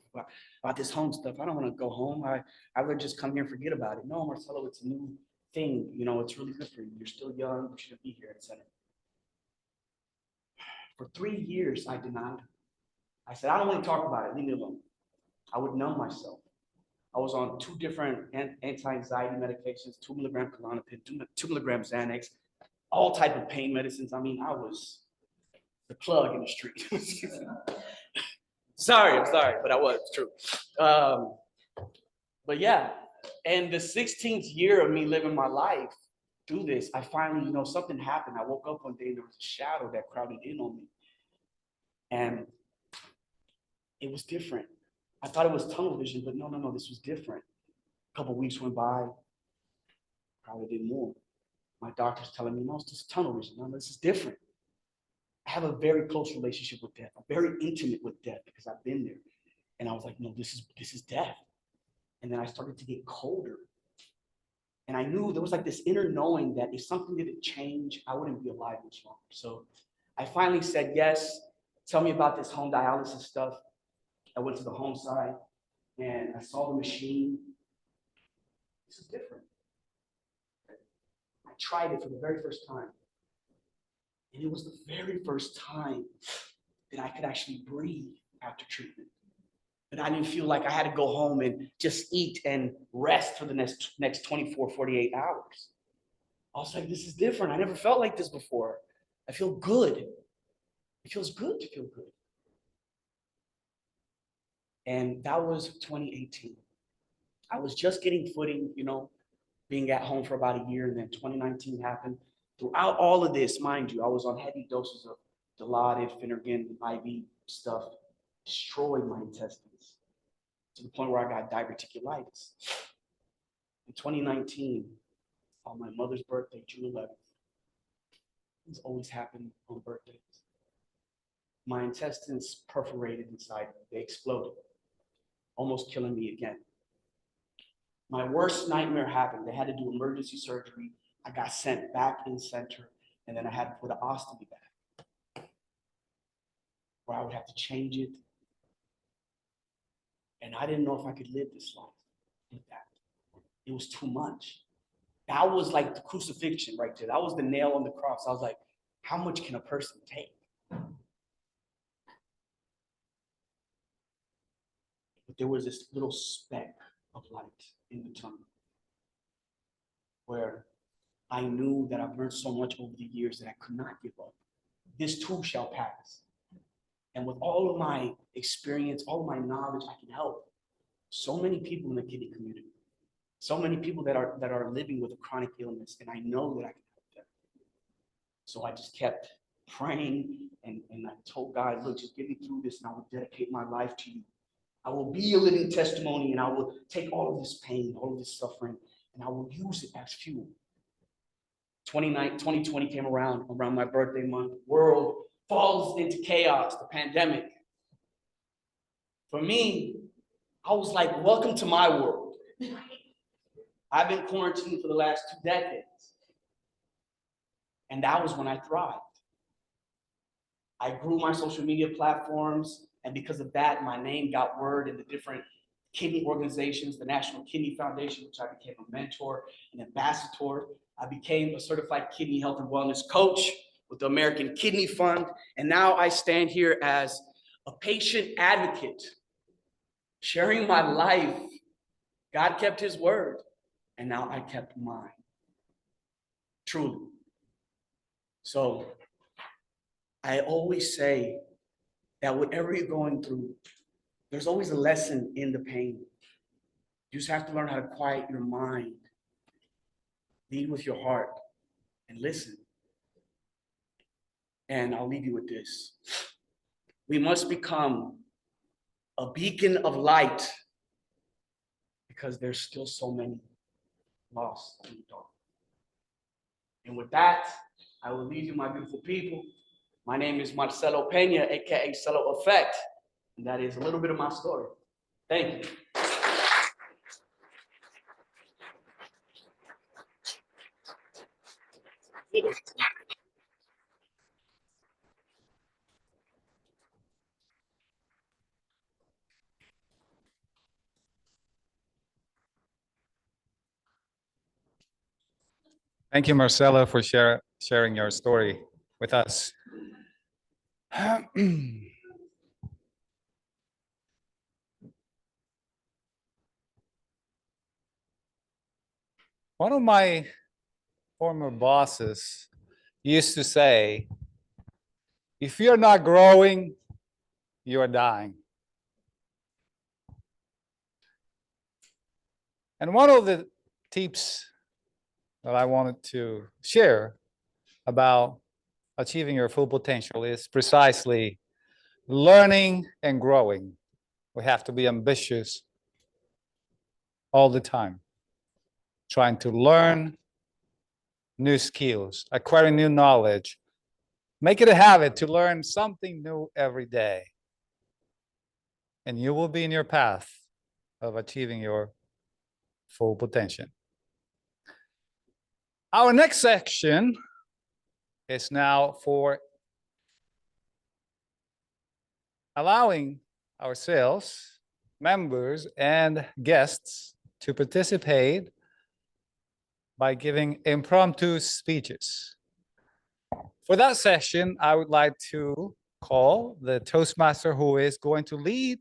about this home stuff? I don't want to go home. I would just come here and forget about it. No, Marcelo, it's a new thing. You know, it's really good for you. You're still young. You shouldn't be here, etc. For 3 years, I denied her. I said, I don't want to talk about it. Leave me alone. I would numb myself. I was on 2 different anti-anxiety medications, 2 milligram Klonopin, 2 milligram Xanax, all type of pain medicines. I mean, I was the plug in the street. I'm sorry, but I was, it's true. But yeah, and the 16th year of me living my life through this, I finally, you know, something happened. I woke up one day and there was a shadow that crowded in on me. And it was different. I thought it was tunnel vision, but no, this was different. A couple of weeks went by, probably did more. My doctor's telling me, no, it's just tunnel vision. No, this is different. I have a very close relationship with death. I'm very intimate with death because I've been there. And I was like, no, this is death. And then I started to get colder. And I knew there was like this inner knowing that if something didn't change, I wouldn't be alive much longer. So I finally said, yes, tell me about this home dialysis stuff. I went to the home side and I saw the machine. This is different. I tried it for the very first time. And it was the very first time that I could actually breathe after treatment. But I didn't feel like I had to go home and just eat and rest for the next 24, 48 hours. I was like, this is different. I never felt like this before. I feel good. It feels good to feel good. And that was 2018. I was just getting footing, you know, being at home for about a year, and then 2019 happened. Throughout all of this, mind you, I was on heavy doses of Dilaudid, Phenergan, IV stuff, destroyed my intestines to the point where I got diverticulitis. In 2019, on my mother's birthday, June 11th, this always happened on birthdays. My intestines perforated inside, they exploded, almost killing me again. My worst nightmare happened. They had to do emergency surgery. I got sent back in center, and then I had to put an ostomy bag where I would have to change it. And I didn't know if I could live this life with that. It was too much. That was like the crucifixion right there. That was the nail on the cross. I was like, how much can a person take? But there was this little speck of light in the tunnel where I knew that I've learned so much over the years that I could not give up. This too shall pass. And with all of my experience, all of my knowledge, I can help so many people in the kidney community, so many people that are living with a chronic illness, and I know that I can help them. So I just kept praying, and I told God, look, just get me through this, and I will dedicate my life to you. I will be a living testimony, and I will take all of this pain, all of this suffering, and I will use it as fuel. 2020 came around my birthday month. World falls into chaos, the pandemic. For me, I was like, welcome to my world. I've been quarantined for the last 2 decades. And that was when I thrived. I grew my social media platforms, and because of that, my name got word in the different kidney organizations, the National Kidney Foundation, which I became a mentor, an ambassador. I became a certified kidney health and wellness coach with the American Kidney Fund. And now I stand here as a patient advocate, sharing my life. God kept his word, and now I kept mine. Truly. So I always say that whatever you're going through, there's always a lesson in the pain. You just have to learn how to quiet your mind, lead with your heart, and listen. And I'll leave you with this. We must become a beacon of light because there's still so many lost in the dark. And with that, I will leave you, my beautiful people. My name is Marcelo Pena, aka Celo Effect, and that is a little bit of my story. Thank you. Thank you, Marcelo, for sharing your story with us. One of my former bosses used to say, if you're not growing, you're dying. And one of the tips that I wanted to share about achieving your full potential is precisely learning and growing. We have to be ambitious all the time, trying to learn new skills, acquiring new knowledge. Make it a habit to learn something new every day. And you will be in your path of achieving your full potential. Our next section is now for allowing ourselves, members, and guests to participate by giving impromptu speeches. For that session, I would like to call the Toastmaster who is going to lead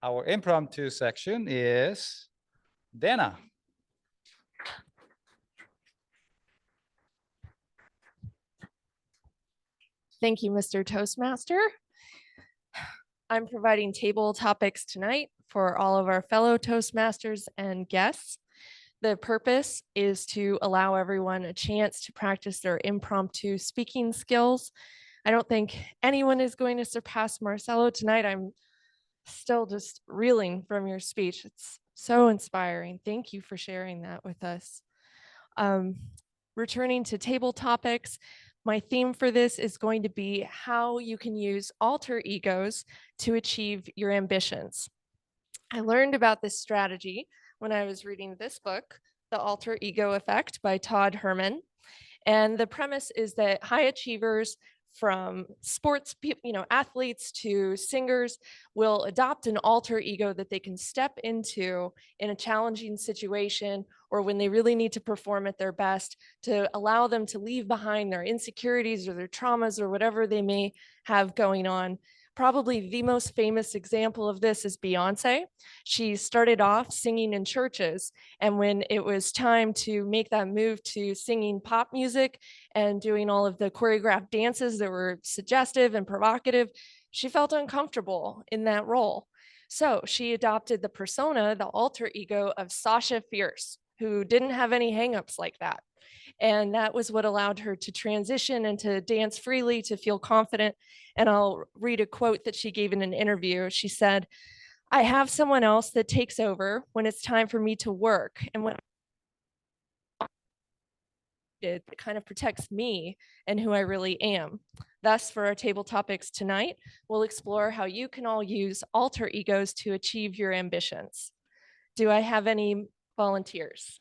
our impromptu section is Dana. Thank you, Mr. Toastmaster. I'm providing table topics tonight for all of our fellow Toastmasters and guests. The purpose is to allow everyone a chance to practice their impromptu speaking skills. I don't think anyone is going to surpass Marcelo tonight. I'm still just reeling from your speech. It's so inspiring. Thank you for sharing that with us. Returning to table topics, my theme for this is going to be how you can use alter egos to achieve your ambitions. I learned about this strategy when I was reading this book, The Alter Ego Effect by Todd Herman. And the premise is that high achievers, from sports, athletes to singers, will adopt an alter ego that they can step into in a challenging situation or when they really need to perform at their best, to allow them to leave behind their insecurities or their traumas or whatever they may have going on. Probably the most famous example of this is Beyonce. She started off singing in churches, and when it was time to make that move to singing pop music and doing all of the choreographed dances that were suggestive and provocative, she felt uncomfortable in that role. So she adopted the persona, the alter ego of Sasha Fierce, who didn't have any hangups like that. And that was what allowed her to transition and to dance freely, to feel confident. And I'll read a quote that she gave in an interview. She said, "I have someone else that takes over when it's time for me to work. And when it kind of protects me and who I really am." Thus, for our table topics tonight, we'll explore how you can all use alter egos to achieve your ambitions. Do I have any volunteers?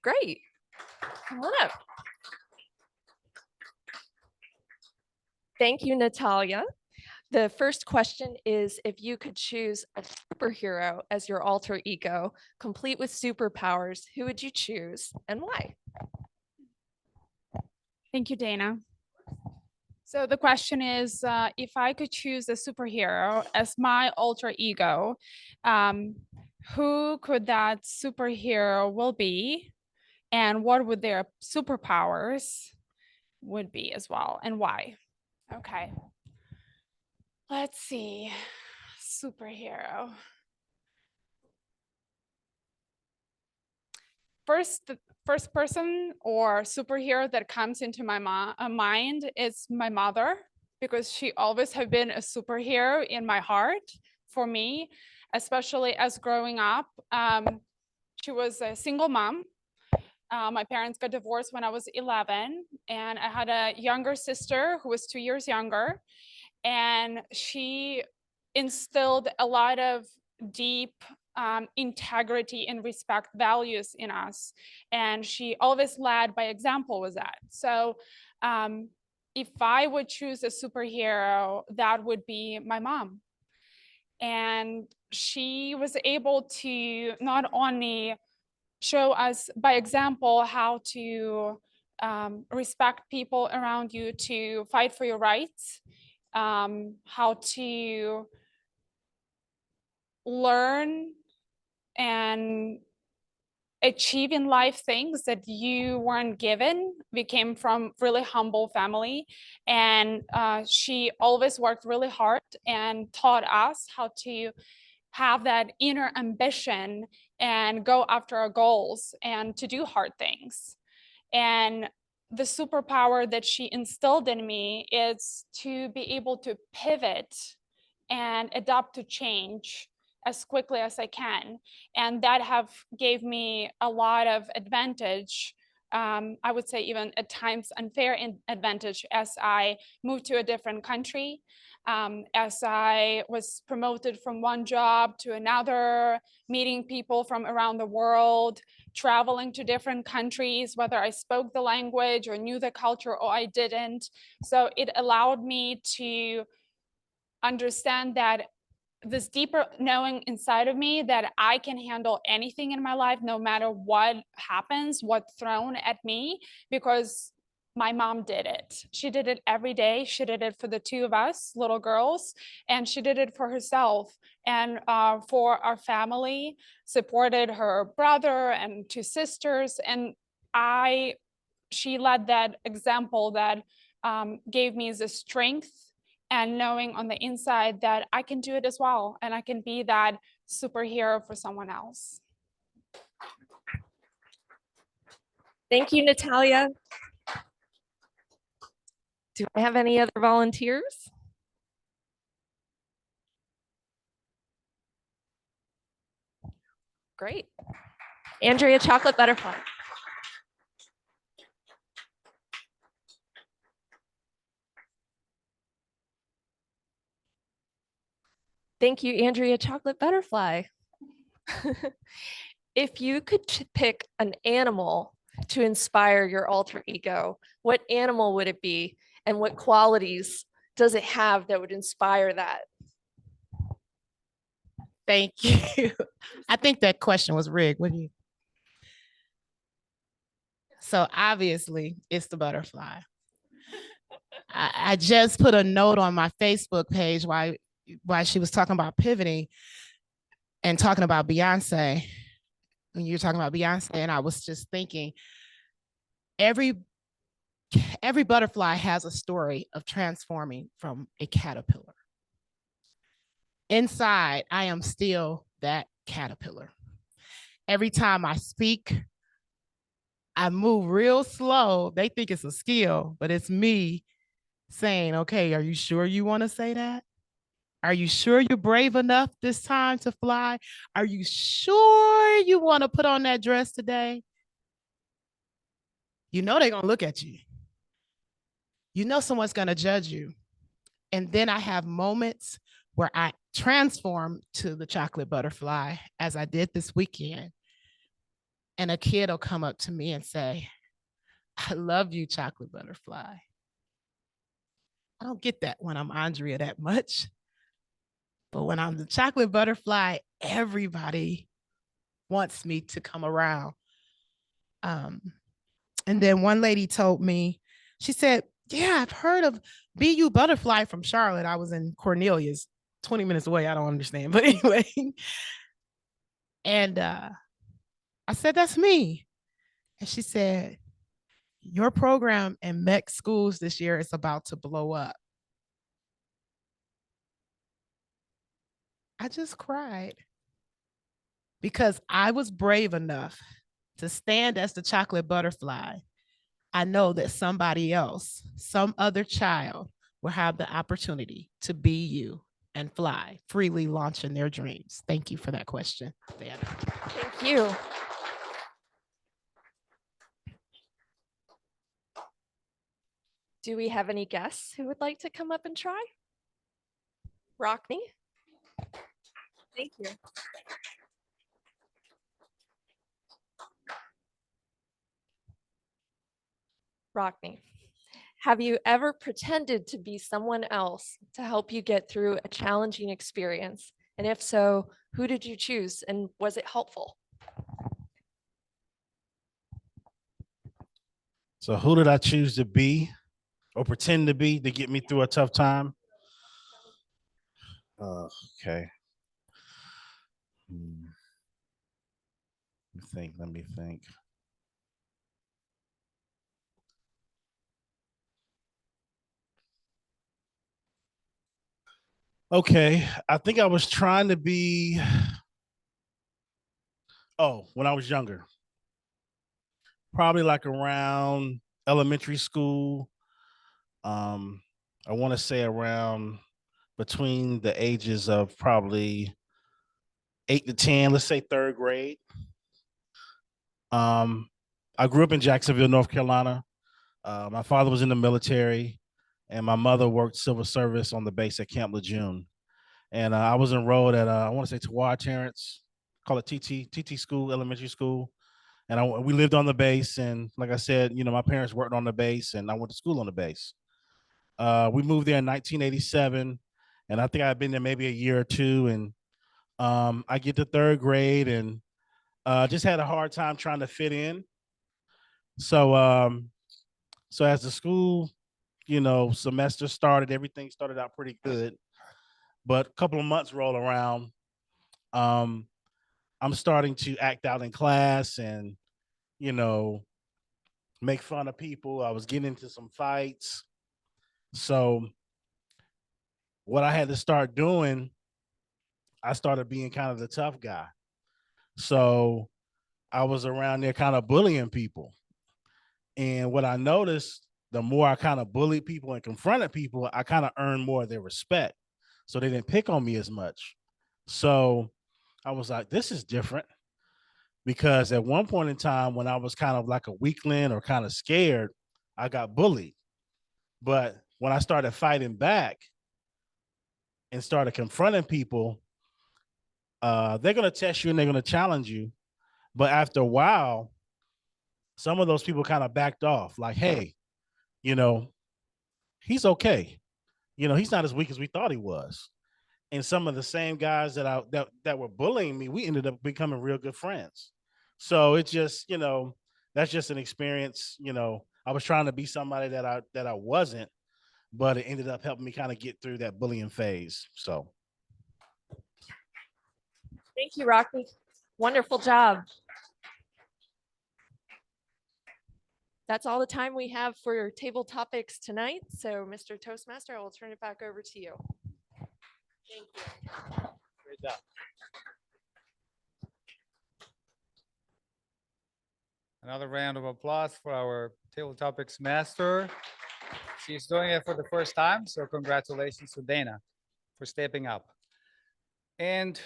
Great. Come on up. Thank you, Natalia. The first question is, if you could choose a superhero as your alter ego, complete with superpowers, who would you choose and why? Thank you, Dana. So the question is, if I could choose a superhero as my alter ego, who could that superhero will be, and what would their superpowers would be as well, and why? Okay. Let's see. Superhero. The first person or superhero that comes into my mind is my mother, because she always have been a superhero in my heart for me, especially as growing up. She was a single mom. My parents got divorced when I was 11, and I had a younger sister who was 2 years younger. And she instilled a lot of deep integrity and respect values in us. And she always led by example with that. So if I would choose a superhero, that would be my mom. And she was able to not only show us by example how to respect people around you, to fight for your rights, how to learn and achieve in life things that you weren't given. We came from really humble family, and she always worked really hard and taught us how to have that inner ambition and go after our goals and to do hard things. And the superpower that she instilled in me is to be able to pivot and adapt to change as quickly as I can. And that have gave me a lot of advantage. I would say even at times unfair advantage as I moved to a different country, as I was promoted from one job to another, meeting people from around the world, traveling to different countries, whether I spoke the language or knew the culture or I didn't. So it allowed me to understand that this deeper knowing inside of me that I can handle anything in my life, no matter what happens, what's thrown at me, because my mom did it. She did it every day. She did it for the two of us, little girls, and she did it for herself and for our family, supported her brother and two sisters. And she led that example that gave me the strength and knowing on the inside that I can do it as well, and I can be that superhero for someone else. Thank you, Natalia. Do I have any other volunteers? Great. Andrea, chocolate butterfly. Thank you, Andrea, chocolate butterfly. If you could pick an animal to inspire your alter ego, what animal would it be? And what qualities does it have that would inspire that? Thank you. I think that question was rigged, wouldn't you? So obviously it's the butterfly. I just put a note on my Facebook page while she was talking about pivoting and talking about Beyonce. When you were talking about Beyonce, and I was just thinking, every butterfly has a story of transforming from a caterpillar. Inside, I am still that caterpillar. Every time I speak, I move real slow. They think it's a skill, but it's me saying, okay, are you sure you want to say that? Are you sure you're brave enough this time to fly? Are you sure you want to put on that dress today? You know they're going to look at you. You know someone's going to judge you. And then I have moments where I transform to the chocolate butterfly, as I did this weekend. And a kid will come up to me and say, I love you, chocolate butterfly. I don't get that when I'm Andrea that much. But when I'm the chocolate butterfly, everybody wants me to come around. And then one lady told me, she said, yeah, I've heard of BU Butterfly from Charlotte. I was in Cornelius, 20 minutes away. I don't understand. But anyway. And I said, that's me. And she said, your program in MEC schools this year is about to blow up. I just cried because I was brave enough to stand as the chocolate butterfly. I know that somebody else, some other child, will have the opportunity to be you and fly, freely launching their dreams. Thank you for that question, Diana. Thank you. Do we have any guests who would like to come up and try? Rockney? Thank you. Rockney, have you ever pretended to be someone else to help you get through a challenging experience? And if so, who did you choose and was it helpful? So who did I choose to be or pretend to be to get me through a tough time? Okay. Let me think. Okay, I think I was trying to be, when I was younger, probably like around elementary school. I want to say around between the ages of probably 8 to 10, let's say third grade. I grew up in Jacksonville, North Carolina. My father was in the military, and my mother worked civil service on the base at Camp Lejeune. And I was enrolled at, I want to say Tawad Terrence, call it TT school, elementary school. And we lived on the base. And like I said, my parents worked on the base, and I went to school on the base. We moved there in 1987, and I think I'd been there maybe a year or two. And I get to third grade and just had a hard time trying to fit in. So so as the school, semester started, everything started out pretty good. But a couple of months roll around, I'm starting to act out in class and, make fun of people. I was getting into some fights. So what I had to start doing, I started being kind of the tough guy. So I was around there kind of bullying people. And what I noticed, the more I kind of bullied people and confronted people, I kind of earned more of their respect. So they didn't pick on me as much. So I was like, this is different. Because at one point in time, when I was kind of like a weakling or kind of scared, I got bullied. But when I started fighting back and started confronting people, they're going to test you and they're going to challenge you. But after a while, some of those people kind of backed off like, hey, he's okay. He's not as weak as we thought he was. And some of the same guys that were bullying me, we ended up becoming real good friends. So it's just, that's just an experience. I was trying to be somebody that I wasn't, but it ended up helping me kind of get through that bullying phase. So Thank you, Rocky. Wonderful job. That's all the time we have for your table topics tonight. So, Mr. Toastmaster, I will turn it back over to you. Thank you. Great job. Another round of applause for our table topics master. She's doing it for the first time, so congratulations to Dana for stepping up. And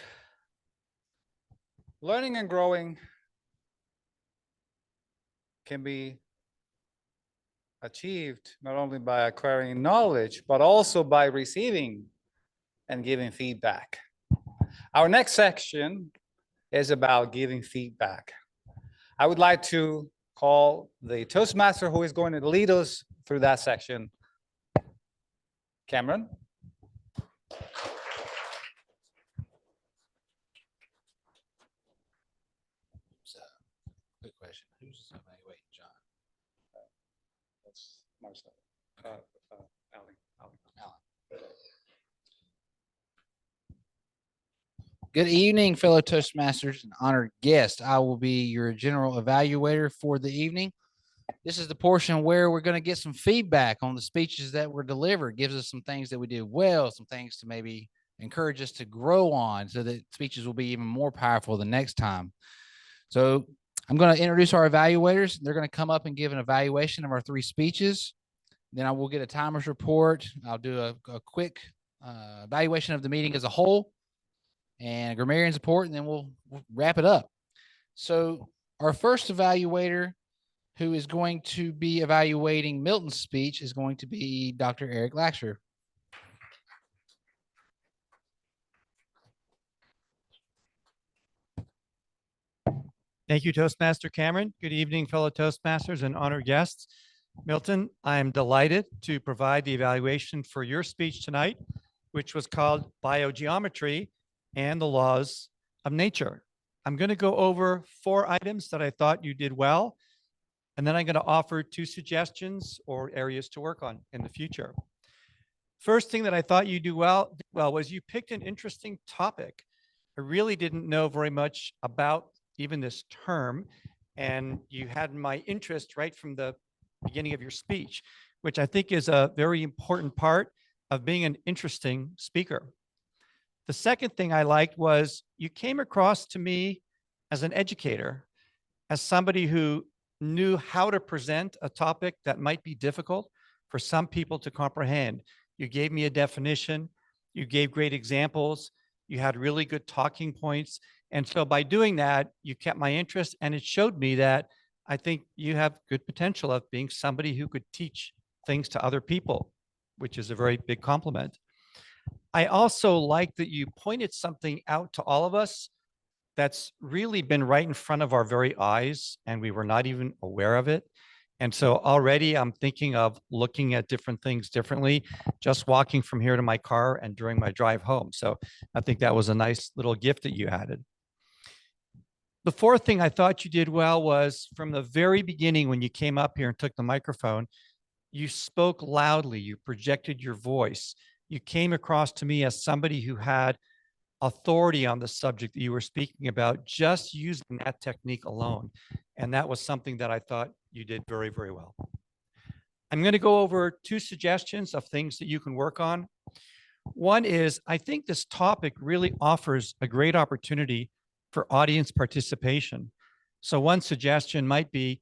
learning and growing can be achieved not only by acquiring knowledge, but also by receiving and giving feedback. Our next section is about giving feedback. I would like to call the Toastmaster who is going to lead us through that section, Cameron. Quick question. Who's evaluating John? That's Marcel. Alan. Good evening, fellow Toastmasters and honored guests. I will be your general evaluator for the evening. This is the portion where we're going to get some feedback on the speeches that were delivered. Gives us some things that we did well, some things to maybe encourage us to grow on so that speeches will be even more powerful the next time. So I'm going to introduce our evaluators. They're going to come up and give an evaluation of our 3 speeches. Then I will get a timer's report. I'll do a quick evaluation of the meeting as a whole and a grammarian's report, and then we'll wrap it up. So our first evaluator who is going to be evaluating Milton's speech is going to be Dr. Eric Laxer. Thank you, Toastmaster Cameron. Good evening, fellow Toastmasters and honored guests. Milton, I am delighted to provide the evaluation for your speech tonight, which was called Biogeometry and the Laws of Nature. I'm going to go over 4 items that I thought you did well. And then I'm going to offer 2 suggestions or areas to work on in the future. First thing that I thought you do well was you picked an interesting topic. I really didn't know very much about even this term, and you had my interest right from the beginning of your speech, which I think is a very important part of being an interesting speaker. The second thing I liked was you came across to me as an educator, as somebody who knew how to present a topic that might be difficult for some people to comprehend. You gave me a definition, you gave great examples, you had really good talking points. And so by doing that, you kept my interest, and it showed me that I think you have good potential of being somebody who could teach things to other people, which is a very big compliment. I also like that you pointed something out to all of us that's really been right in front of our very eyes, and we were not even aware of it. And so already I'm thinking of looking at different things differently, just walking from here to my car and during my drive home. So I think that was a nice little gift that you added. The fourth thing I thought you did well was from the very beginning, when you came up here and took the microphone, you spoke loudly, you projected your voice. You came across to me as somebody who had authority on the subject that you were speaking about, just using that technique alone. And that was something that I thought you did very, very well. I'm going to go over 2 suggestions of things that you can work on. One is, I think this topic really offers a great opportunity for audience participation. So one suggestion might be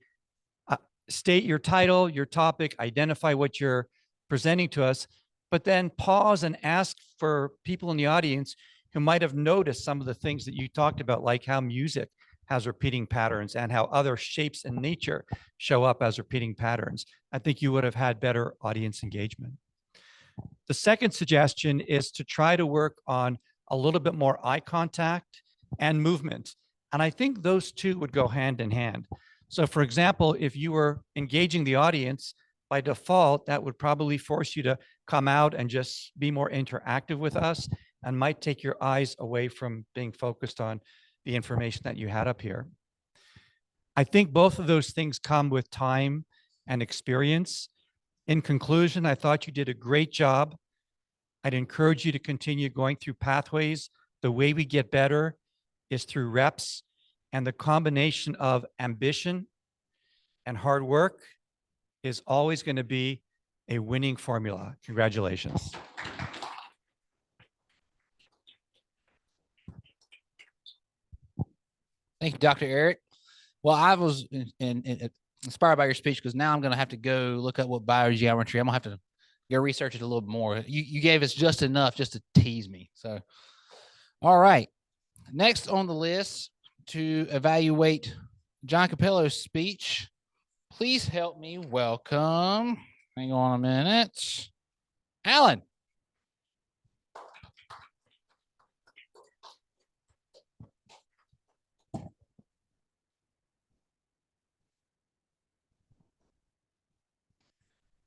state your title, your topic, identify what you're presenting to us, but then pause and ask for people in the audience who might have noticed some of the things that you talked about, like how music has repeating patterns and how other shapes in nature show up as repeating patterns. I think you would have had better audience engagement. The second suggestion is to try to work on a little bit more eye contact and movement. And I think those 2 would go hand in hand. So for example, if you were engaging the audience, by default, that would probably force you to come out and just be more interactive with us, and might take your eyes away from being focused on the information that you had up here. I think both of those things come with time and experience. In conclusion, I thought you did a great job. I'd encourage you to continue going through pathways. The way we get better is through reps, and the combination of ambition and hard work is always going to be a winning formula. Congratulations. Thank you, Dr. Eric. Well, I was inspired by your speech, because now I'm going to have to go look up what biogeometry. I'm going to have to go research it a little more. You gave us just enough just to tease me. So, all right. Next on the list to evaluate John Capello's speech, please help me welcome, hang on a minute, Alan.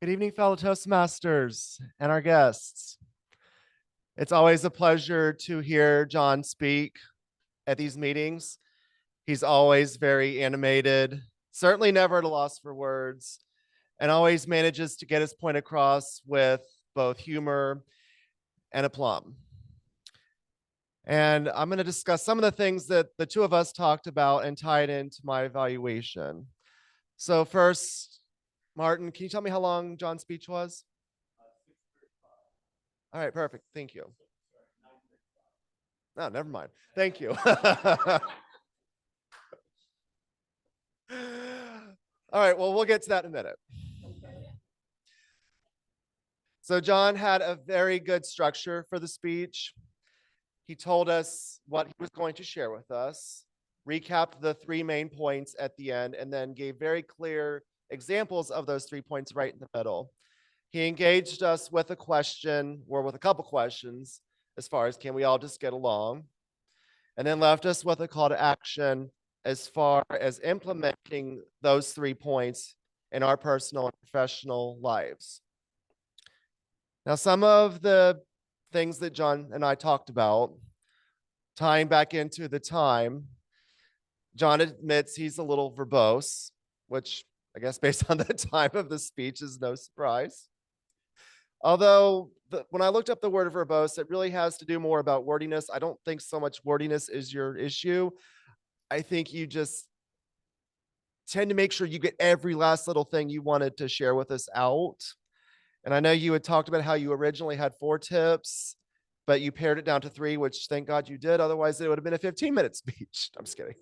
Good evening, fellow Toastmasters and our guests. It's always a pleasure to hear John speak at these meetings. He's always very animated, certainly never at a loss for words, and always manages to get his point across with both humor and aplomb. And I'm going to discuss some of the things that the 2 of us talked about and tied into my evaluation. So first, Martin, can you tell me how long John's speech was? All right, perfect. Thank you. No, never mind. Thank you. All right, well, we'll get to that in a minute. So John had a very good structure for the speech. He told us what he was going to share with us, recapped the 3 main points at the end, and then gave very clear examples of those 3 points right in the middle. He engaged us with a question, or with a couple questions, as far as can we all just get along? And then left us with a call to action as far as implementing those 3 points in our personal and professional lives. Now, some of the things that John and I talked about, tying back into the time, John admits he's a little verbose, which I guess based on the time of the speech is no surprise. Although when I looked up the word verbose, it really has to do more about wordiness. I don't think so much wordiness is your issue. I think you just tend to make sure you get every last little thing you wanted to share with us out. And I know you had talked about how you originally had 4 tips, but you pared it down to 3, which thank God you did. Otherwise, it would have been a 15-minute speech. I'm just kidding.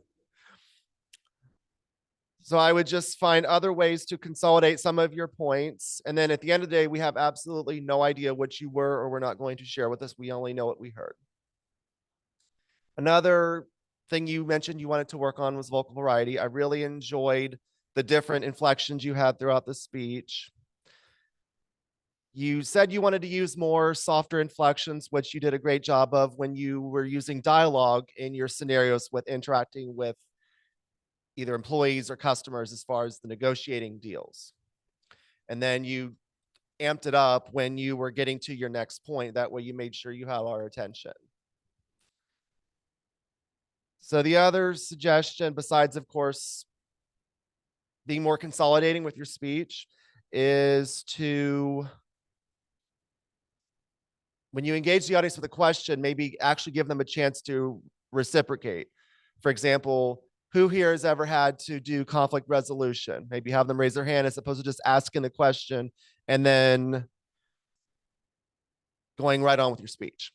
So I would just find other ways to consolidate some of your points. And then at the end of the day, we have absolutely no idea what you were or were not going to share with us. We only know what we heard. Another thing you mentioned you wanted to work on was vocal variety. I really enjoyed the different inflections you had throughout the speech. You said you wanted to use more softer inflections, which you did a great job of when you were using dialogue in your scenarios with interacting with either employees or customers as far as the negotiating deals. And then you amped it up when you were getting to your next point. That way you made sure you had our attention. So the other suggestion, besides, of course, being more consolidating with your speech, is to, when you engage the audience with a question, maybe actually give them a chance to reciprocate. For example, who here has ever had to do conflict resolution? Maybe have them raise their hand as opposed to just asking the question and then going right on with your speech.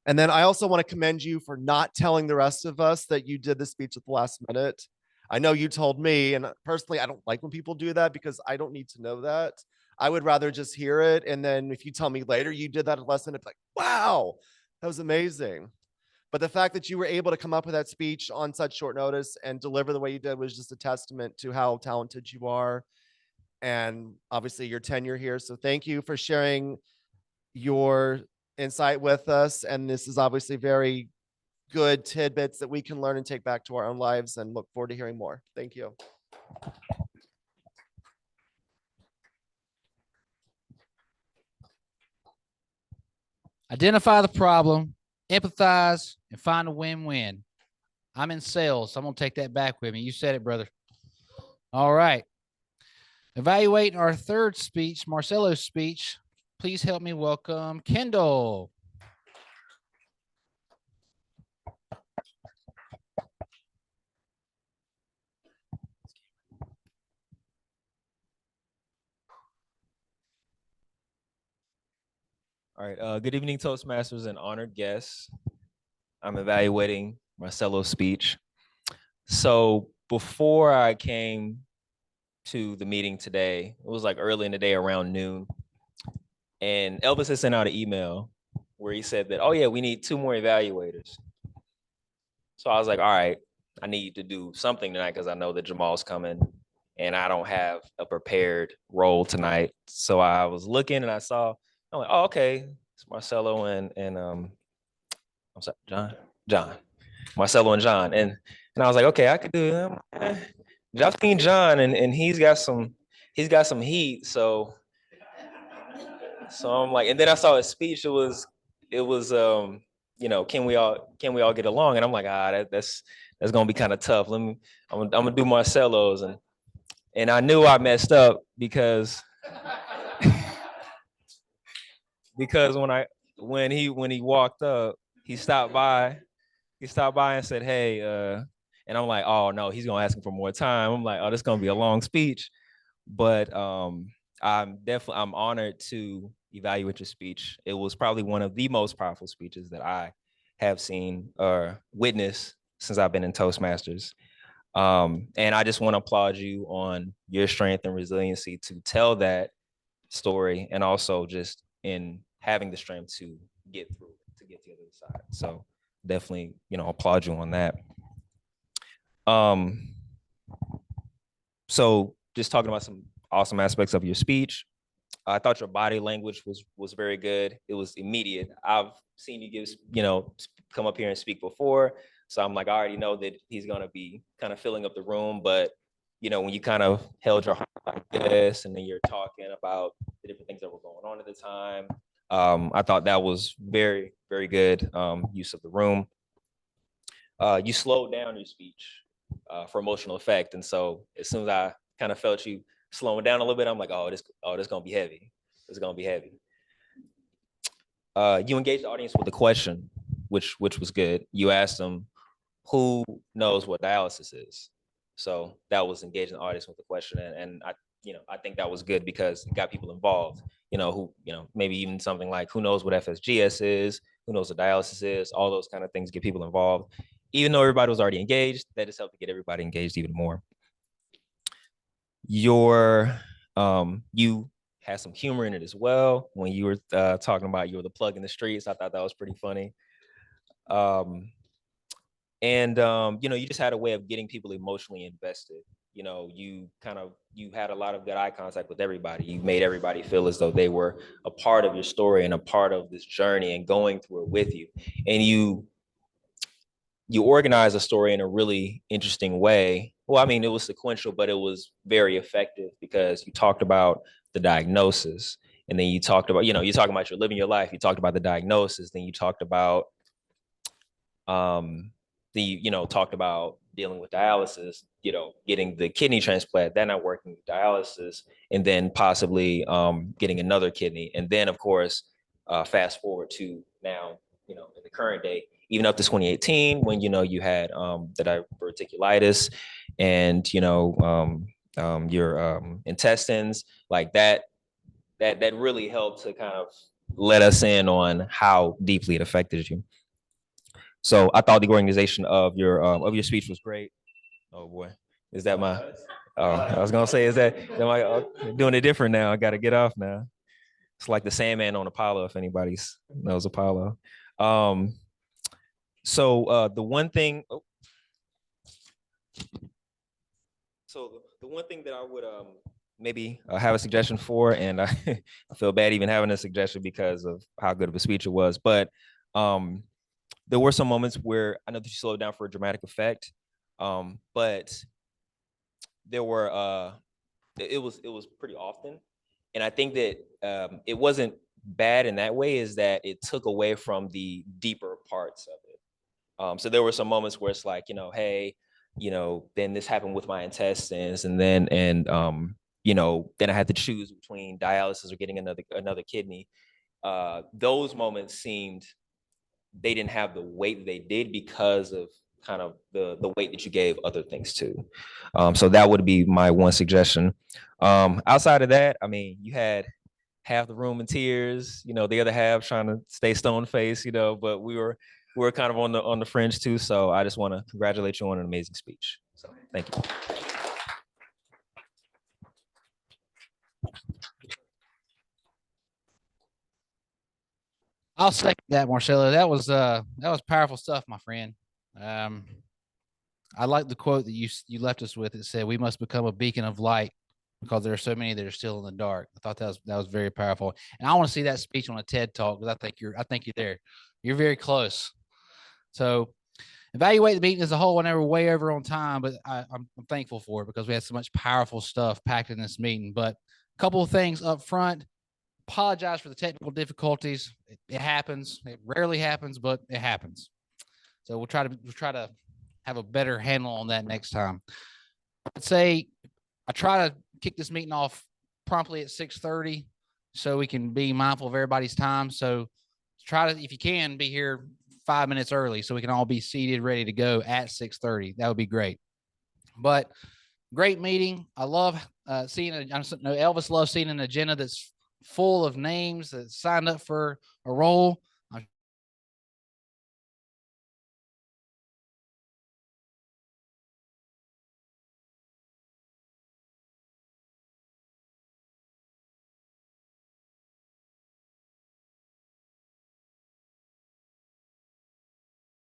And then I also want to commend you for not telling the rest of us that you did the speech at the last minute. I know you told me, and personally, I don't like when people do that because I don't need to know that. I would rather just hear it. And then if you tell me later you did that at the last minute, like, wow, that was amazing. But the fact that you were able to come up with that speech on such short notice and deliver the way you did was just a testament to how talented you are. And obviously your tenure here. So thank you for sharing your insight with us. And this is obviously very good tidbits that we can learn and take back to our own lives, and look forward to hearing more. Thank you. Identify the problem, empathize, and find a win-win. I'm in sales, so I'm going to take that back with me. You said it, brother. All right. Evaluating our third speech, Marcelo's speech, please help me welcome Kendall. All right. Good evening, Toastmasters and honored guests. I'm evaluating Marcelo's speech. So before I came to the meeting today, it was like early in the day around noon. And Elvis had sent out an email where he said that, oh yeah, we need 2 more evaluators. So I was like, all right, I need to do something tonight because I know that Jamal's coming and I don't have a prepared role tonight. So I was looking and I saw, I'm like, oh, okay, it's Marcelo and I'm sorry, John, Marcelo and John. And I was like, okay, I could do them. I've seen John and he's got some heat. So I'm like, and then I saw his speech. It was you know, can we all get along? And I'm like, that's gonna be kind of tough. I'm gonna do Marcelo's, and I knew I messed up because when he walked up, he stopped by and said, hey, and I'm like, oh no, he's gonna ask him for more time. I'm like, oh, this is gonna be a long speech. But I'm honored to evaluate your speech. It was probably one of the most powerful speeches that I have seen or witnessed since I've been in Toastmasters. And I just want to applaud you on your strength and resiliency to tell that story, and also just in having the strength to get through it, to get to the other side. So definitely, applaud you on that. So just talking about some awesome aspects of your speech. I thought your body language was very good. It was immediate. I've seen you come up here and speak before. So I'm like, I already know that he's gonna be kind of filling up the room. But when you kind of held your heart like this, and then you're talking about the different things that were going on at the time, I thought that was very, very good use of the room. You slowed down your speech for emotional effect. And so as soon as I kind of felt you slowing down a little bit, I'm like, oh, this gonna be heavy. It's gonna be heavy. You engaged the audience with a question, which was good. You asked them, who knows what dialysis is? So that was engaging the audience with the question, and I think that was good because it got people involved. Maybe even something like, who knows what FSGS is? Who knows what dialysis is? All those kind of things get people involved. Even though everybody was already engaged, that just helped to get everybody engaged even more. You had some humor in it as well when you were talking about you were the plug in the streets. I thought that was pretty funny. You just had a way of getting people emotionally invested. You had a lot of good eye contact with everybody. You made everybody feel as though they were a part of your story and a part of this journey and going through it with you. And you organized a story in a really interesting way. Well, I mean, it was sequential, but it was very effective because you talked about the diagnosis, and then you talked about, you're talking about you're living your life. You talked about the diagnosis, then you talked about talked about dealing with dialysis, getting the kidney transplant, then not working with dialysis, and then possibly getting another kidney. And then, of course, fast forward to now, in the current day, even up to 2018, when, you had the diverticulitis and, your intestines, like that really helped to kind of let us in on how deeply it affected you. So I thought the organization of your speech was great. Oh boy, is that my? Oh, I was gonna say, am I doing it different now? I got to get off now. It's like the Sandman on Apollo, if anybody knows Apollo. So the one thing. So the one thing that I would maybe have a suggestion for, and I feel bad even having a suggestion because of how good of a speech it was, but there were some moments where I know that you slowed down for a dramatic effect, but there were it was pretty often, and I think that it wasn't bad in that way. Is that it took away from the deeper parts of it. So there were some moments where it's like, hey, then this happened with my intestines, and then then I had to choose between dialysis or getting another kidney. Those moments seemed. They didn't have the weight that they did because of kind of the weight that you gave other things to. So that would be my one suggestion. Outside of that, I mean, you had half the room in tears, the other half trying to stay stone faced, but we were kind of on the fringe too. So I just want to congratulate you on an amazing speech. So thank you. I'll second that, Marcelo. That was powerful stuff, my friend. I like the quote that you left us with. It said, "We must become a beacon of light because there are so many that are still in the dark." I thought that was very powerful, and I want to see that speech on a TED Talk because I think you're there. You're very close. So, evaluate the meeting as a whole. Whenever way over on time, but I'm thankful for it because we had so much powerful stuff packed in this meeting. But a couple of things up front. Apologize for the technical difficulties. It happens. It rarely happens, but it happens. So we'll try to have a better handle on that next time. I'd say I try to kick this meeting off promptly at 6:30 so we can be mindful of everybody's time. So try to, if you can, be here 5 minutes early so we can all be seated, ready to go at 6:30. That would be great. But great meeting. I love seeing, I know Elvis loves seeing an agenda that's full of names that signed up for a role.